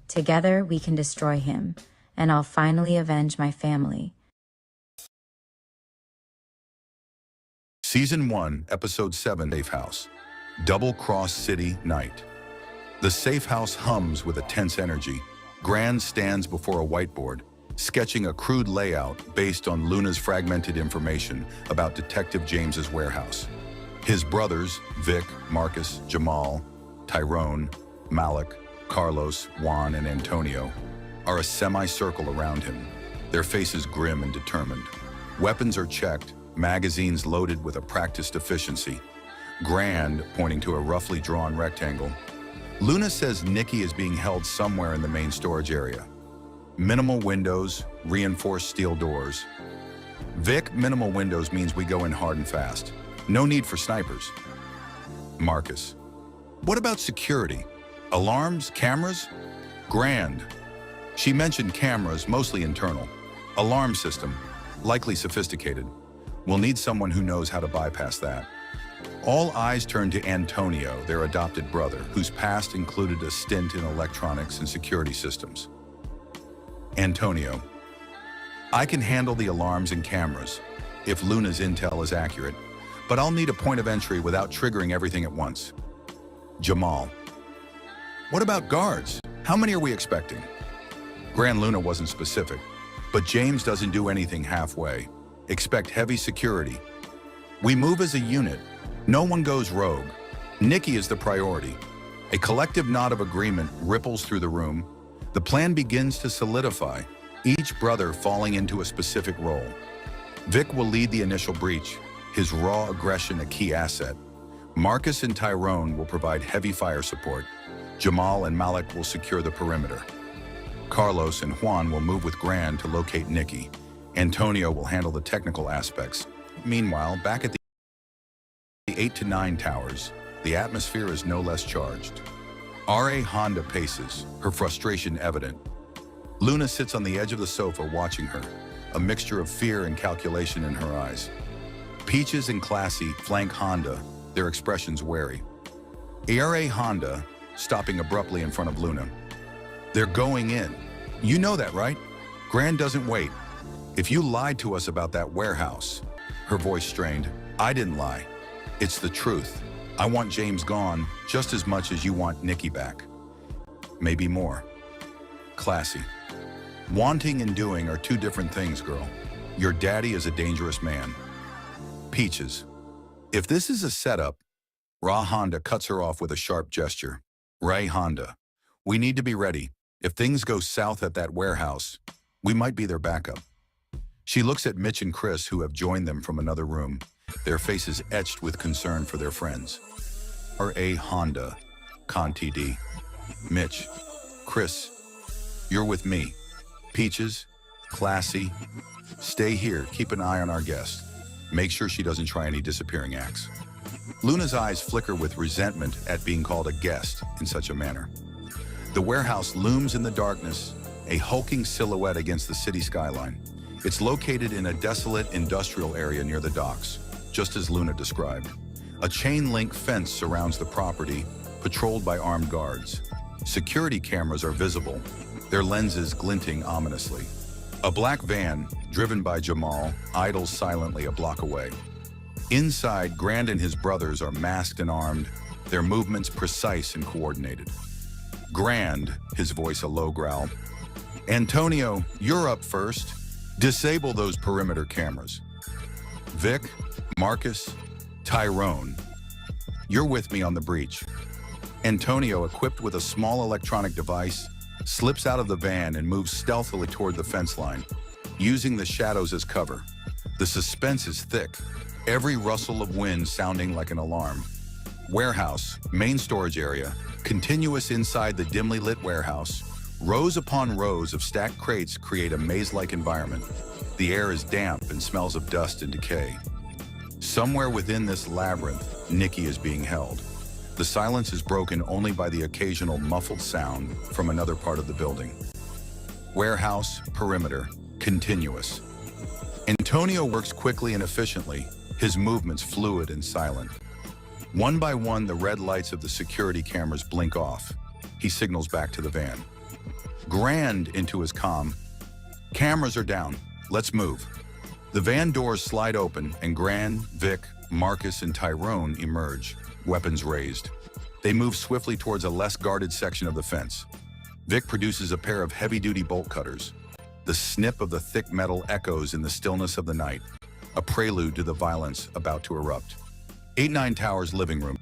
"Together we can destroy him, and I'll finally avenge my family." Season 1, Episode 7, Safe House. Double Cross City Night. The safe house hums with a tense energy. Grand stands before a whiteboard, sketching a crude layout based on Luna's fragmented information about Detective James's warehouse. His brothers, Vic, Marcus, Jamal, Tyrone, Malik, Carlos, Juan, and Antonio, are a semicircle around him, their faces grim and determined. Weapons are checked, magazines loaded with a practiced efficiency. Grand, pointing to a roughly drawn rectangle. Luna says Nikki is being held somewhere in the main storage area. Minimal windows, reinforced steel doors. Vic, minimal windows means we go in hard and fast. No need for snipers. Marcus. What about security? Alarms, cameras? Grand. She mentioned cameras, mostly internal. Alarm system, likely sophisticated. We'll need someone who knows how to bypass that. All eyes turn to Antonio, their adopted brother, whose past included a stint in electronics and security systems. Antonio. I can handle the alarms and cameras, if Luna's intel is accurate, but I'll need a point of entry without triggering everything at once. Jamal. What about guards? How many are we expecting? Grand Luna wasn't specific, but James doesn't do anything halfway. Expect heavy security. We move as a unit. No one goes rogue. Nikki is the priority. A collective nod of agreement ripples through the room. The plan begins to solidify, each brother falling into a specific role. Vic will lead the initial breach, his raw aggression a key asset. Marcus and Tyrone will provide heavy fire support. Jamal and Malik will secure the perimeter. Carlos and Juan will move with Grand to locate Nikki. Antonio will handle the technical aspects. Meanwhile, back at the 8 to 9 towers, the atmosphere is no less charged. R.A. Honda paces, her frustration evident. Luna sits on the edge of the sofa watching her, a mixture of fear and calculation in her eyes. Peaches and Classy flank Honda, their expressions wary. R.A. Honda, stopping abruptly in front of Luna. They're going in. You know that, right? Grand doesn't wait. If you lied to us about that warehouse, her voice strained, I didn't lie. It's the truth. I want James gone just as much as you want Nikki back. Maybe more. Classy. Wanting and doing are two different things, girl. Your daddy is a dangerous man. Peaches. If this is a setup, Ra Honda cuts her off with a sharp gesture. Ray Honda. We need to be ready. If things go south at that warehouse, we might be their backup. She looks at Mitch and Chris, who have joined them from another room, their faces etched with concern for their friends. R.A. Honda, Con TD. Mitch, Chris, you're with me. Peaches, Classy, stay here, keep an eye on our guest. Make sure she doesn't try any disappearing acts. Luna's eyes flicker with resentment at being called a guest in such a manner. The warehouse looms in the darkness, a hulking silhouette against the city skyline. It's located in a desolate industrial area near the docks, just as Luna described. A chain-link fence surrounds the property, patrolled by armed guards. Security cameras are visible, their lenses glinting ominously. A black van, driven by Jamal, idles silently a block away. Inside, Grand and his brothers are masked and armed, their movements precise and coordinated. Grand, his voice a low growl. Antonio, you're up first. Disable those perimeter cameras. Vic, Marcus, Tyrone, you're with me on the breach. Antonio, equipped with a small electronic device, slips out of the van and moves stealthily toward the fence line, using the shadows as cover. The suspense is thick, every rustle of wind sounding like an alarm. Warehouse, main storage area, continuous inside the dimly lit warehouse. Rows upon rows of stacked crates create a maze-like environment. The air is damp and smells of dust and decay. Somewhere within this labyrinth, Nikki is being held. The silence is broken only by the occasional muffled sound from another part of the building. Warehouse, perimeter, continuous. Antonio works quickly and efficiently, his movements fluid and silent. One by one, the red lights of the security cameras blink off. He signals back to the van. Grand into his comm. Cameras are down. Let's move. The van doors slide open and Grand, Vic, Marcus, and Tyrone emerge, weapons raised. They move swiftly towards a less guarded section of the fence. Vic produces a pair of heavy-duty bolt cutters. The snip of the thick metal echoes in the stillness of the night, a prelude to the violence about to erupt. 8-9 Towers living room.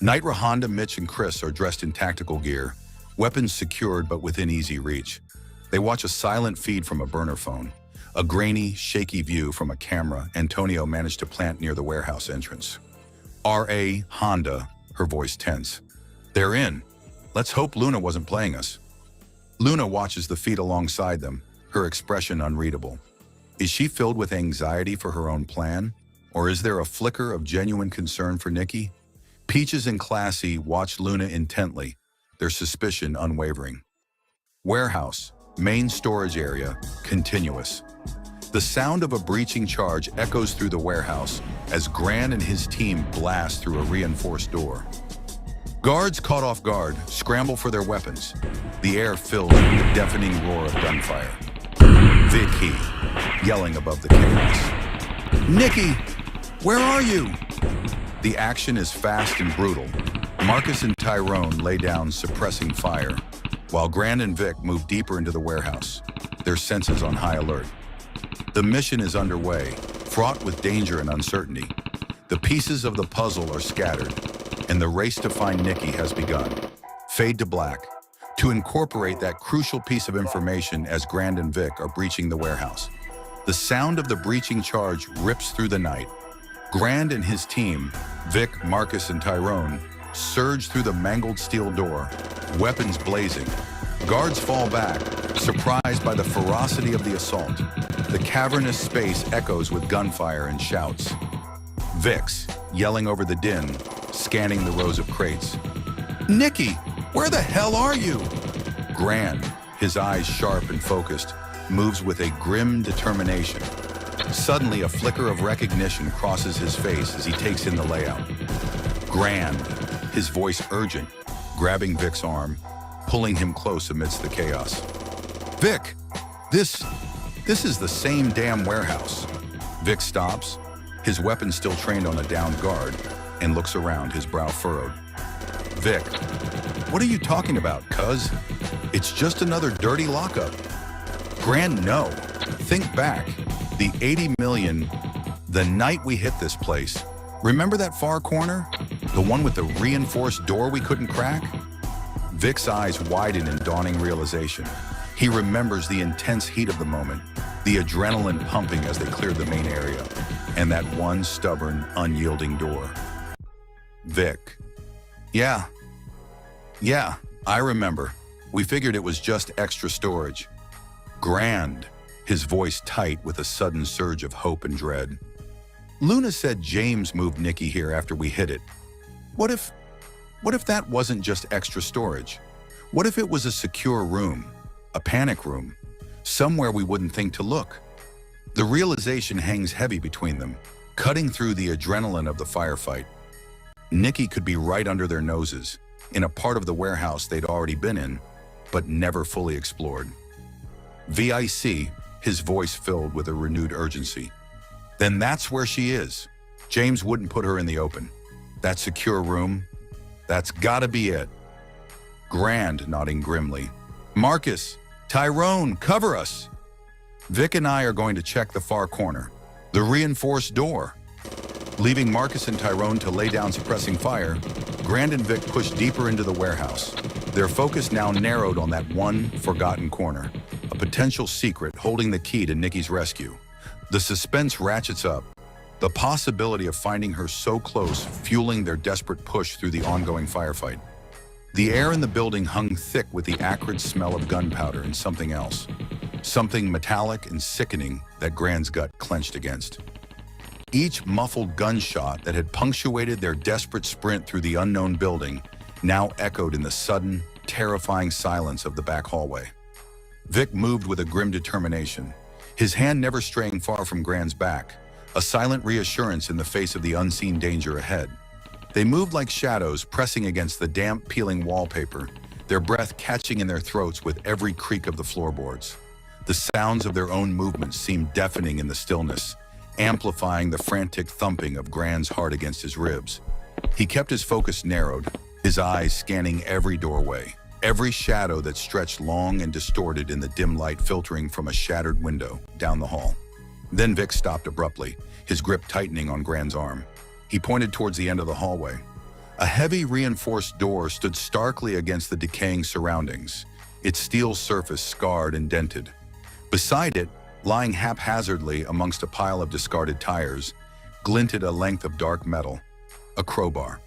Knight, Honda, Mitch, and Chris are dressed in tactical gear, weapons secured but within easy reach. They watch a silent feed from a burner phone. A grainy, shaky view from a camera Antonio managed to plant near the warehouse entrance. R.A. Honda, her voice tense. They're in. Let's hope Luna wasn't playing us. Luna watches the feed alongside them, her expression unreadable. Is she filled with anxiety for her own plan? Or is there a flicker of genuine concern for Nikki? Peaches and Classy watch Luna intently, their suspicion unwavering. Warehouse, main storage area, continuous. The sound of a breaching charge echoes through the warehouse as Gran and his team blast through a reinforced door. Guards caught off guard scramble for their weapons. The air fills with the deafening roar of gunfire. Vicky, yelling above the chaos. Nikki, where are you? The action is fast and brutal. Marcus and Tyrone lay down, suppressing fire, while Gran and Vic move deeper into the warehouse, their senses on high alert. The mission is underway, fraught with danger and uncertainty. The pieces of the puzzle are scattered, and the race to find Nikki has begun. Fade to black, to incorporate that crucial piece of information as Gran and Vic are breaching the warehouse. The sound of the breaching charge rips through the night. Gran and his team, Vic, Marcus, and Tyrone, surge through the mangled steel door, weapons blazing. Guards fall back, surprised by the ferocity of the assault. The cavernous space echoes with gunfire and shouts. Vix, yelling over the din, scanning the rows of crates. Nikki, where the hell are you? Gran, his eyes sharp and focused, moves with a grim determination. Suddenly, a flicker of recognition crosses his face as he takes in the layout. Gran, his voice urgent, grabbing Vic's arm, pulling him close amidst the chaos. Vic, this is the same damn warehouse. Vic stops, his weapon still trained on a downed guard, and looks around, his brow furrowed. Vic, what are you talking about, cuz? It's just another dirty lockup. Gran, no. Think back. The 80 million, the night we hit this place. Remember that far corner? The one with the reinforced door we couldn't crack? Vic's eyes widen in dawning realization. He remembers the intense heat of the moment, the adrenaline pumping as they cleared the main area, and that one stubborn, unyielding door. Vic. Yeah, I remember. We figured it was just extra storage. Grand, his voice tight with a sudden surge of hope and dread. Luna said James moved Nikki here after we hit it. What if that wasn't just extra storage? What if it was a secure room, a panic room, somewhere we wouldn't think to look? The realization hangs heavy between them, cutting through the adrenaline of the firefight. Nikki could be right under their noses, in a part of the warehouse they'd already been in, but never fully explored. Vic, his voice filled with a renewed urgency. Then that's where she is. James wouldn't put her in the open. That secure room, that's gotta be it. Grand nodding grimly. Marcus, Tyrone, cover us. Vic and I are going to check the far corner, the reinforced door. Leaving Marcus and Tyrone to lay down suppressing fire, Grand and Vic push deeper into the warehouse, their focus now narrowed on that one forgotten corner, a potential secret holding the key to Nikki's rescue. The suspense ratchets up, the possibility of finding her so close fueling their desperate push through the ongoing firefight. The air in the building hung thick with the acrid smell of gunpowder and something else, something metallic and sickening that Grand's gut clenched against. Each muffled gunshot that had punctuated their desperate sprint through the unknown building now echoed in the sudden, terrifying silence of the back hallway. Vic moved with a grim determination, his hand never straying far from Grand's back, a silent reassurance in the face of the unseen danger ahead. They moved like shadows, pressing against the damp, peeling wallpaper, their breath catching in their throats with every creak of the floorboards. The sounds of their own movements seemed deafening in the stillness, amplifying the frantic thumping of Grand's heart against his ribs. He kept his focus narrowed, his eyes scanning every doorway, every shadow that stretched long and distorted in the dim light filtering from a shattered window down the hall. Then Vic stopped abruptly, his grip tightening on Grand's arm. He pointed towards the end of the hallway. A heavy reinforced door stood starkly against the decaying surroundings, its steel surface scarred and dented. Beside it, lying haphazardly amongst a pile of discarded tires, glinted a length of dark metal, a crowbar.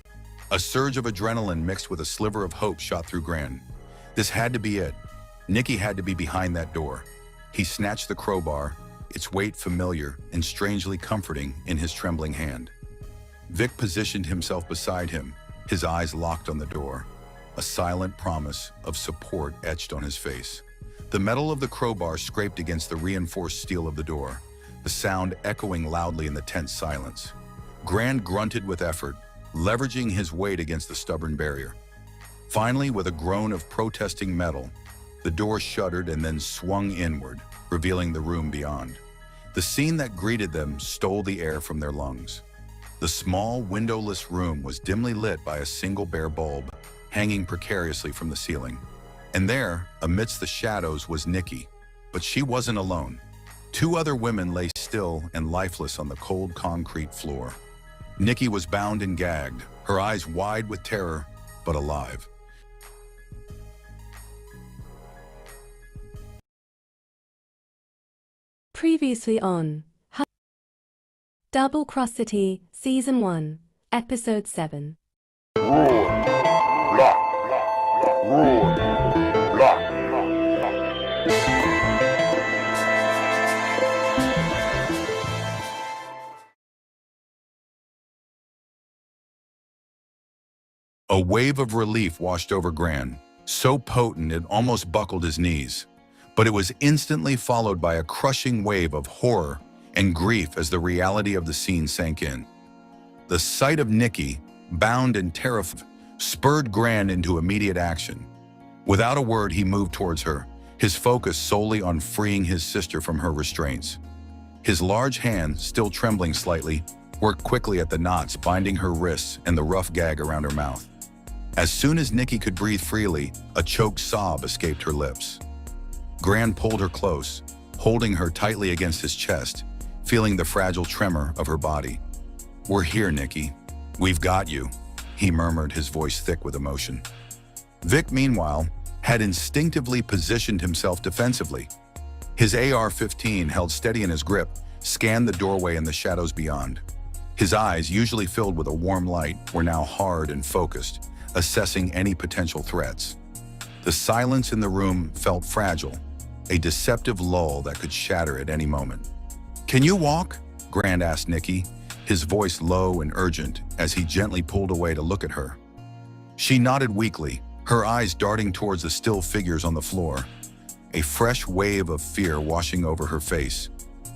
A surge of adrenaline mixed with a sliver of hope shot through Grand. This had to be it. Nicky had to be behind that door. He snatched the crowbar, its weight familiar and strangely comforting in his trembling hand. Vic positioned himself beside him, his eyes locked on the door, a silent promise of support etched on his face. The metal of the crowbar scraped against the reinforced steel of the door, the sound echoing loudly in the tense silence. Grand grunted with effort, leveraging his weight against the stubborn barrier. Finally, with a groan of protesting metal, the door shuddered and then swung inward, revealing the room beyond. The scene that greeted them stole the air from their lungs. The small, windowless room was dimly lit by a single bare bulb, hanging precariously from the ceiling. And there, amidst the shadows, was Nicky. But she wasn't alone. Two other women lay still and lifeless on the cold concrete floor. Nicky was bound and gagged, her eyes wide with terror, but alive. Previously on Double Cross City, Season 1, Episode 7. A wave of relief washed over Gran, so potent it almost buckled his knees. But it was instantly followed by a crushing wave of horror and grief as the reality of the scene sank in. The sight of Nicky, bound and terrified, spurred Gran into immediate action. Without a word, he moved towards her, his focus solely on freeing his sister from her restraints. His large hand, still trembling slightly, worked quickly at the knots binding her wrists and the rough gag around her mouth. As soon as Nicky could breathe freely, a choked sob escaped her lips. Gran pulled her close, holding her tightly against his chest, feeling the fragile tremor of her body. "We're here, Nicky. We've got you," he murmured, his voice thick with emotion. Vic, meanwhile, had instinctively positioned himself defensively. His AR-15 held steady in his grip, scanned the doorway and the shadows beyond. His eyes, usually filled with a warm light, were now hard and focused, assessing any potential threats. The silence in the room felt fragile, a deceptive lull that could shatter at any moment. "Can you walk?" Grand asked Nicky, his voice low and urgent as he gently pulled away to look at her. She nodded weakly, her eyes darting towards the still figures on the floor, a fresh wave of fear washing over her face.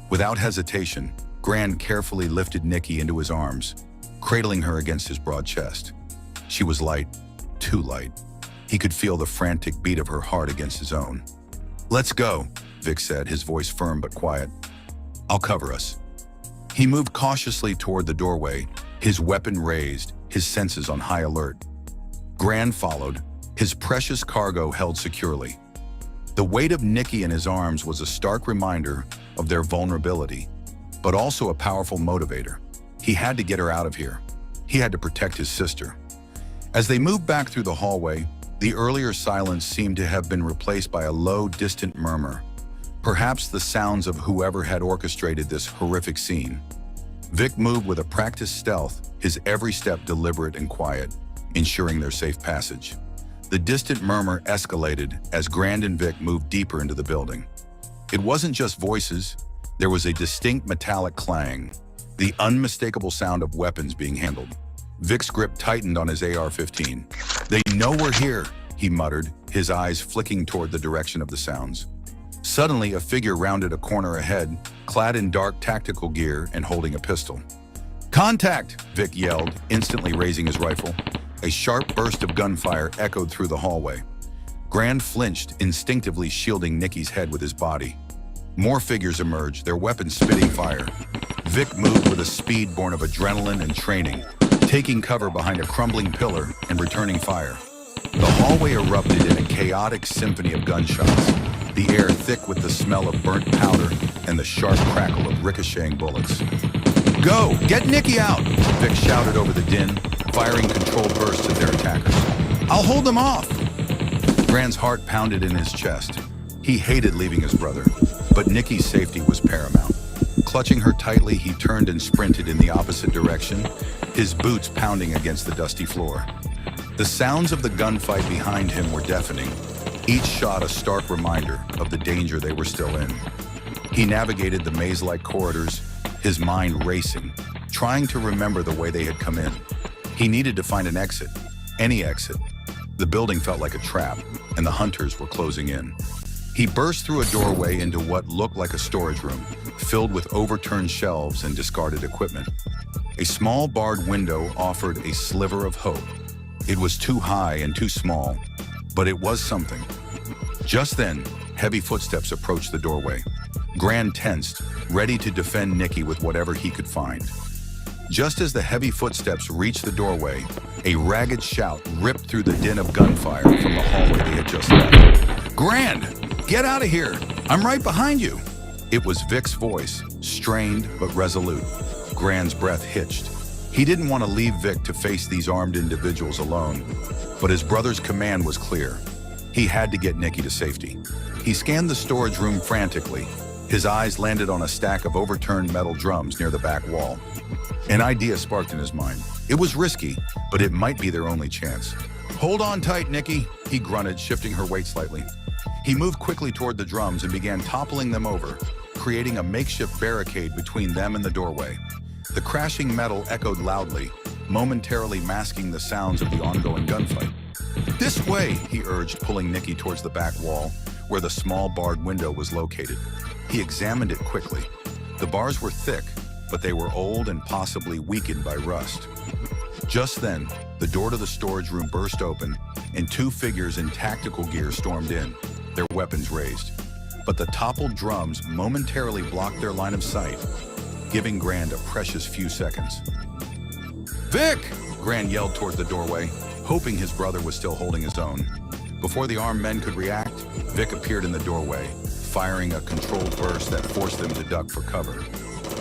Without hesitation, Grand carefully lifted Nicky into his arms, cradling her against his broad chest. She was light, too light. He could feel the frantic beat of her heart against his own. "Let's go," Vic said, his voice firm but quiet. "I'll cover us." He moved cautiously toward the doorway, his weapon raised, his senses on high alert. Grand followed, his precious cargo held securely. The weight of Nicky in his arms was a stark reminder of their vulnerability, but also a powerful motivator. He had to get her out of here. He had to protect his sister. As they moved back through the hallway, the earlier silence seemed to have been replaced by a low, distant murmur, perhaps the sounds of whoever had orchestrated this horrific scene. Vic moved with a practiced stealth, his every step deliberate and quiet, ensuring their safe passage. The distant murmur escalated as Grand and Vic moved deeper into the building. It wasn't just voices, there was a distinct metallic clang, the unmistakable sound of weapons being handled. Vic's grip tightened on his AR-15. "They know we're here," he muttered, his eyes flicking toward the direction of the sounds. Suddenly, a figure rounded a corner ahead, clad in dark tactical gear and holding a pistol. "Contact!" Vic yelled, instantly raising his rifle. A sharp burst of gunfire echoed through the hallway. Grand flinched, instinctively shielding Nicky's head with his body. More figures emerged, their weapons spitting fire. Vic moved with a speed born of adrenaline and training, taking cover behind a crumbling pillar and returning fire. The hallway erupted in a chaotic symphony of gunshots, the air thick with the smell of burnt powder and the sharp crackle of ricocheting bullets. "Go! Get Nikki out!" Vic shouted over the din, firing controlled bursts at their attackers. "I'll hold them off!" Grand's heart pounded in his chest. He hated leaving his brother, but Nikki's safety was paramount. Clutching her tightly, he turned and sprinted in the opposite direction, his boots pounding against the dusty floor. The sounds of the gunfight behind him were deafening, each shot a stark reminder of the danger they were still in. He navigated the maze-like corridors, his mind racing, trying to remember the way they had come in. He needed to find an exit, any exit. The building felt like a trap, and the hunters were closing in. He burst through a doorway into what looked like a storage room, filled with overturned shelves and discarded equipment. A small barred window offered a sliver of hope. It was too high and too small, but it was something. Just then, heavy footsteps approached the doorway. Grand tensed, ready to defend Nikki with whatever he could find. Just as the heavy footsteps reached the doorway, a ragged shout ripped through the din of gunfire from the hallway they had just left. "Grand, get out of here! I'm right behind you!" It was Vic's voice, strained but resolute. Grand's breath hitched. He didn't want to leave Vic to face these armed individuals alone, but his brother's command was clear. He had to get Nikki to safety. He scanned the storage room frantically. His eyes landed on a stack of overturned metal drums near the back wall. An idea sparked in his mind. It was risky, but it might be their only chance. "Hold on tight, Nikki," he grunted, shifting her weight slightly. He moved quickly toward the drums and began toppling them over, creating a makeshift barricade between them and the doorway. The crashing metal echoed loudly, momentarily masking the sounds of the ongoing gunfight. "This way," he urged, pulling Nikki towards the back wall, where the small barred window was located. He examined it quickly. The bars were thick, but they were old and possibly weakened by rust. Just then, the door to the storage room burst open, and two figures in tactical gear stormed in, their weapons raised. But the toppled drums momentarily blocked their line of sight, giving Grand a precious few seconds. "Vic!" Grand yelled toward the doorway, hoping his brother was still holding his own. Before the armed men could react, Vic appeared in the doorway, firing a controlled burst that forced them to duck for cover.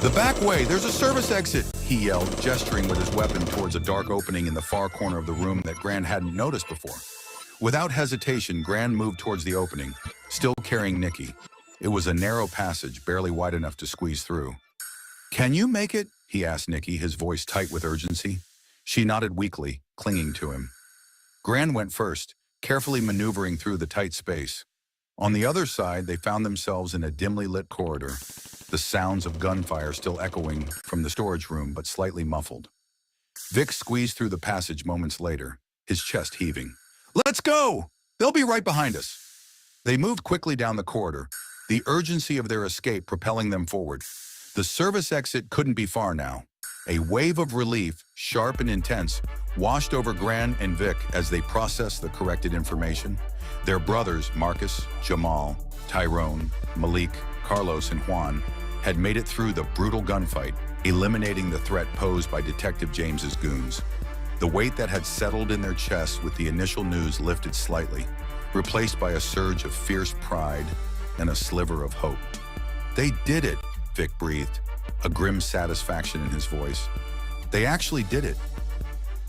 "The back way! There's a service exit!" he yelled, gesturing with his weapon towards a dark opening in the far corner of the room that Grand hadn't noticed before. Without hesitation, Grand moved towards the opening, still carrying Nikki. It was a narrow passage, barely wide enough to squeeze through. "Can you make it?" he asked Nikki, his voice tight with urgency. She nodded weakly, clinging to him. Grand went first, carefully maneuvering through the tight space. On the other side, they found themselves in a dimly lit corridor, the sounds of gunfire still echoing from the storage room but slightly muffled. Vic squeezed through the passage moments later, his chest heaving. "Let's go! They'll be right behind us." They moved quickly down the corridor, the urgency of their escape propelling them forward. The service exit couldn't be far now. A wave of relief, sharp and intense, washed over Gran and Vic as they processed the corrected information. Their brothers, Marcus, Jamal, Tyrone, Malik, Carlos, and Juan, had made it through the brutal gunfight, eliminating the threat posed by Detective James's goons. The weight that had settled in their chests with the initial news lifted slightly, replaced by a surge of fierce pride and a sliver of hope. "They did it," Vic breathed, a grim satisfaction in his voice. "They actually did it."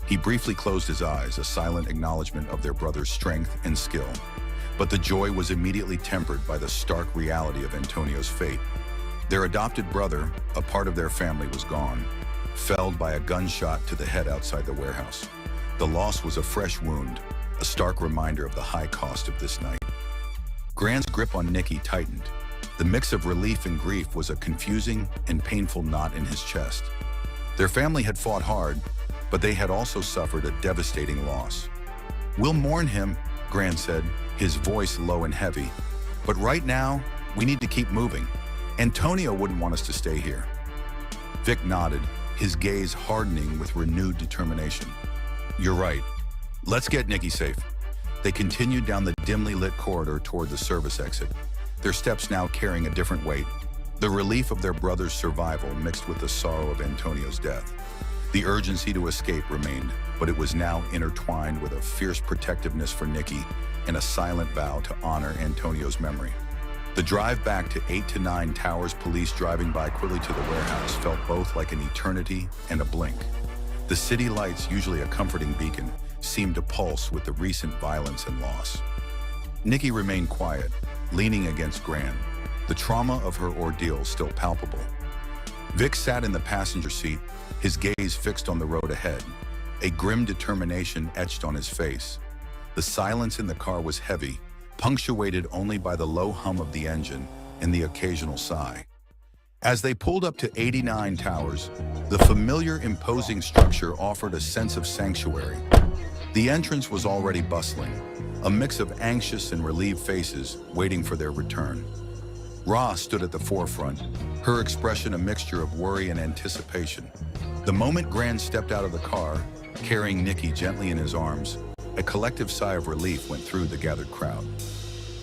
He briefly closed his eyes, a silent acknowledgement of their brother's strength and skill. But the joy was immediately tempered by the stark reality of Antonio's fate. Their adopted brother, a part of their family, was gone, felled by a gunshot to the head outside the warehouse. The loss was a fresh wound, a stark reminder of the high cost of this night. Grand's grip on Nikki tightened. The mix of relief and grief was a confusing and painful knot in his chest. Their family had fought hard, but they had also suffered a devastating loss. "We'll mourn him," Grand said, his voice low and heavy. "But right now, we need to keep moving. Antonio wouldn't want us to stay here." Vic nodded, his gaze hardening with renewed determination. "You're right. Let's get Nikki safe." They continued down the dimly lit corridor toward the service exit, their steps now carrying a different weight. The relief of their brother's survival mixed with the sorrow of Antonio's death. The urgency to escape remained, but it was now intertwined with a fierce protectiveness for Nikki and a silent vow to honor Antonio's memory. The drive back to 8 to 9 Towers police driving by quickly to the warehouse felt both like an eternity and a blink. The city lights, usually a comforting beacon, seemed to pulse with the recent violence and loss. Nikki remained quiet, leaning against Gran, the trauma of her ordeal still palpable. Vic sat in the passenger seat, his gaze fixed on the road ahead, a grim determination etched on his face. The silence in the car was heavy, punctuated only by the low hum of the engine and the occasional sigh. As they pulled up to 89 Towers, the familiar imposing structure offered a sense of sanctuary. The entrance was already bustling, a mix of anxious and relieved faces waiting for their return. Ra stood at the forefront, her expression a mixture of worry and anticipation. The moment Gran stepped out of the car, carrying Nikki gently in his arms, a collective sigh of relief went through the gathered crowd.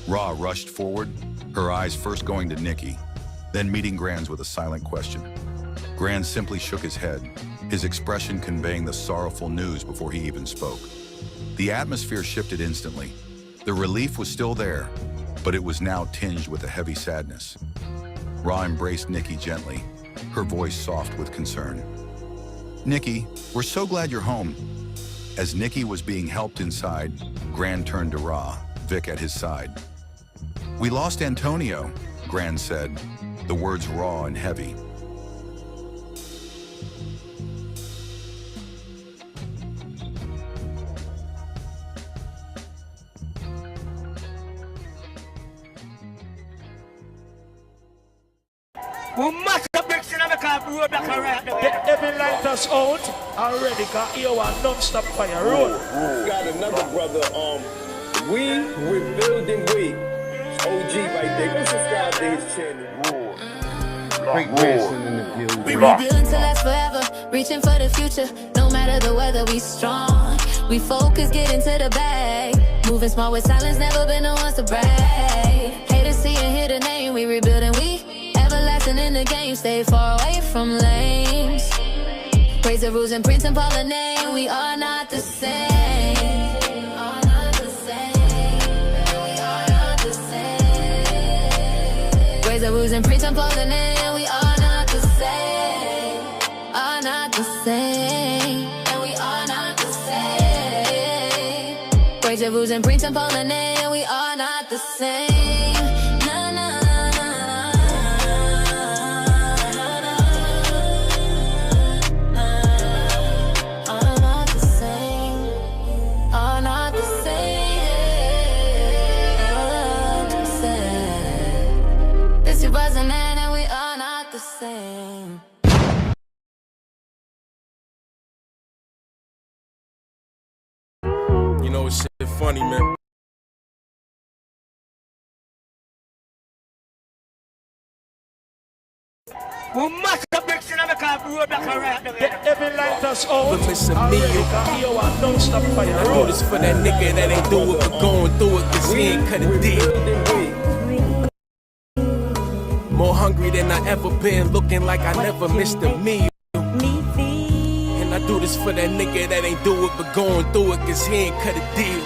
Ra rushed forward, her eyes first going to Nikki, then meeting Gran's with a silent question. Gran simply shook his head, his expression conveying the sorrowful news before he even spoke. The atmosphere shifted instantly. The relief was still there, but it was now tinged with a heavy sadness. Ra embraced Nikki gently, her voice soft with concern. "Nikki, we're so glad you're home." As Nikki was being helped inside, Gran turned to Ra, Vic at his side. "We lost Antonio," Gran said, the words raw and heavy. Every light us out already got here one non-stop fire road. Got another brother, we rebuilding weight. OG right there. Go subscribe to his channel. Greatgrandsun in the building. We rebuilding to last forever, reaching for the future. No matter the weather, we strong. We focus, get into the bag. Moving smart with silence, never been the ones to brag. Haters see and hear the name, we rebuilding, we everlasting in the game. Stay far away from lames. Praise the rules and Prince and Paul the name. We are not the same. Praise the rules and Prince and Paul the name. We are not the same. Are not the same. And we are not the same. Praise the rules and Prince and Paul the name. We are not the same. Na na na na na. Are not the same. Are not the same. Are not the same. This 2009 and we are not the same. You know, it's shit funny, man. Every light us out But listen, me, already got here one non-stop fire I do road. this for that nigga that ain't do it, but going through it, cause he ain't cut a deal. More hungry than I ever been, looking like I never missed a meal. And I do this for that nigga that ain't do it, but going through it, cause he ain't cut a deal.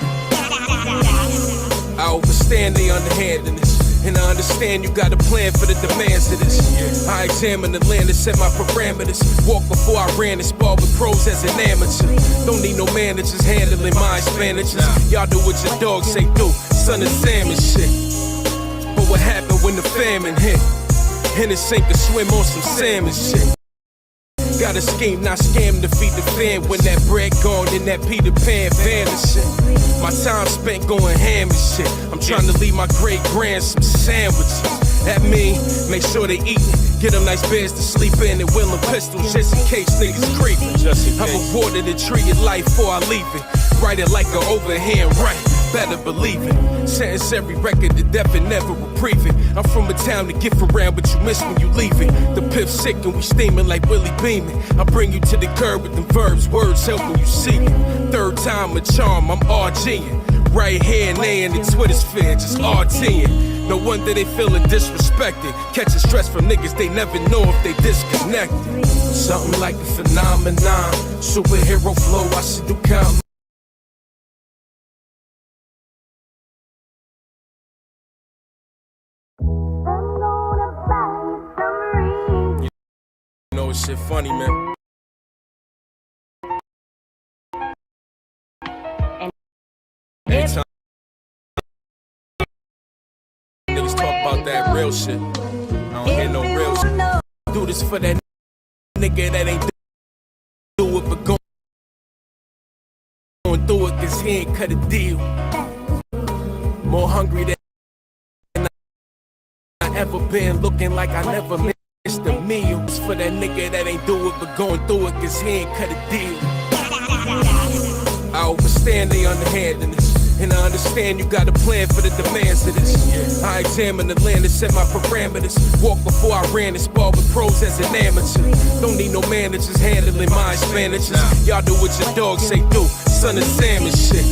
I overstand the underhandedness, and I understand you got a plan for the demands of this. I examine the land and set my parameters. Walk before I ran and spar with pros as an amateur. Don't need no managers handling my expenditures. Y'all do what your dogs say do, son of Sam and shit. But what happened when the famine hit? And it sink or swim on some salmon shit. Got a scheme, not scam to feed the fan. When that bread gone, then that Peter Pan vanishing. My time spent going ham and shit. I'm trying to leave my great-grandson some sandwiches. That mean, make sure they eat it. Get them nice beds to sleep in and willing pistols just in case niggas creeping. I'm awarded a tree of life before I leave it. Write it like an overhand right, better believe it. Sentence every record to death and never reprieve it. I'm from a town to get around, but you miss when you leave it. The pip's sick and we steaming like Willie Beeman. I bring you to the curb with them verbs, words helping you see it. Third time a charm, I'm RGing. Right here and there in the Twitter sphere, just RTing. No wonder they feeling disrespected. Catching stress from niggas they never know if they disconnected. Something like a phenomenon. Superhero flow, I should do count. You know this shit funny, man. Anytime niggas talk about that real shit, I don't hear no real shit. Do this for that nigga that ain't do it, but going through it cause he ain't cut a deal. More hungry than I ever been, looking like I never missed a meal. It's for that nigga that ain't do it, but going through it cause he ain't cut a deal. I understand they underhandedness, and I understand you got a plan for the demands of this. I examine the land and set my parameters. Walk before I ran and spar with pros as an amateur. Don't need no managers handling my expenditures. Y'all do what your dogs say do, son of Sam and shit.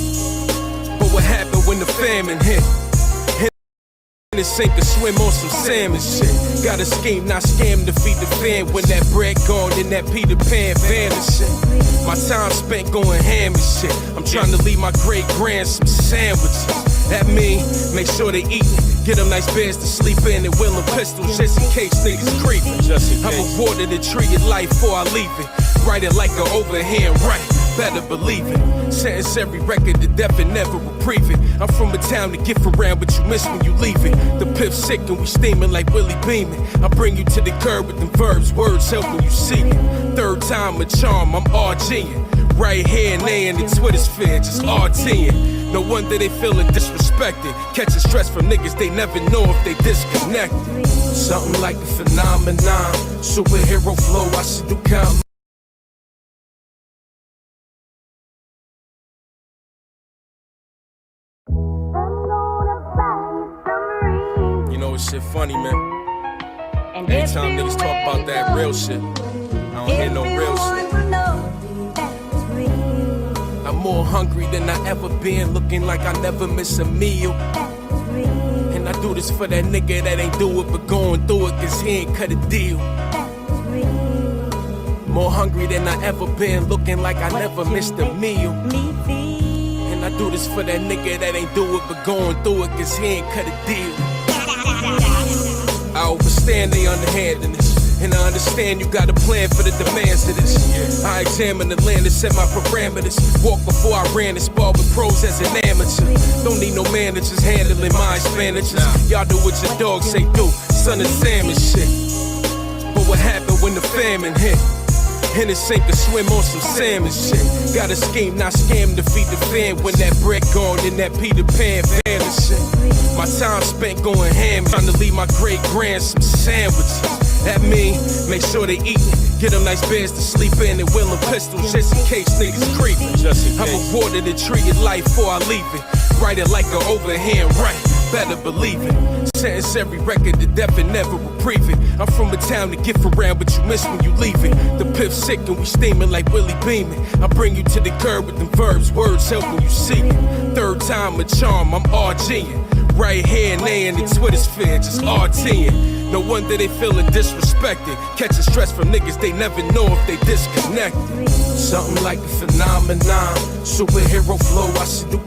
But what happened when the famine hit? In the sink or swim on some salmon shit. Got a scheme, not scam to feed the fan. When that bread gone, then that Peter Pan vanishing. My time spent going ham and shit. I'm trying to leave my great-grandson sandwiches. That mean, make sure they eat it. Get them nice beds to sleep in and willing pistols just in case niggas creeping. I'm awarded a tree of life before I leave it. Write it like an overhand right, better believe it. Sentence every record to death and never reprieve it. I'm from a town to get around, but you miss when you leave it. The pip's sick and we steaming like Willie Beeman. I bring you to the curb with them verbs, words helping you see it. Third time a charm, I'm RGing. Right here and there in the Twitter sphere, just RTing. No wonder they feeling disrespected. Catching stress from niggas they never know if they disconnected. Something like a phenomenon. Superhero flow, I should do count. You know this shit funny, man. Anytime niggas talk about that real shit, I don't hear no real shit. I'm more hungry than I ever been, looking like I never miss a meal. And I do this for that nigga that ain't do it, but going through it cause he ain't cut a deal. More hungry than I ever been, looking like I never missed a meal. And I do this for that nigga that ain't do it, but going through it cause he ain't cut a deal. I understand they underhandedness, and I understand you got a plan for the demands of this. I examine the land and set my parameters. Walk before I ran and spar with pros as an amateur. Don't need no managers handling my expenditures. Y'all do what your dogs say do, son of Sam and shit. But what happened when the famine hit? In the sink or swim on some salmon shit. Got a scheme, not scam to feed the fan. When that bread gone, then that Peter Pan vanishing. My time spent going ham, trying to leave my great-grandson sandwiches. That mean, make sure they eat it. Get them nice beds to sleep in and willing pistols just in case niggas creeping. I'm awarded a tree of life before I leave it. Write it like an overhand right, better believe it. Sentence every record to death and never reprieve it. I'm from a town to get around, but you miss when you leave it. The pip's sick and we steaming like Willie Beeman. I bring you to the curb with them verbs, words helping you see it. Third time a charm, I'm RGing. Right here and there in the Twitter sphere, just RTing. No wonder they feeling disrespected. Catching stress from niggas they never know if they disconnected. Something like a phenomenon. Superhero flow, I should do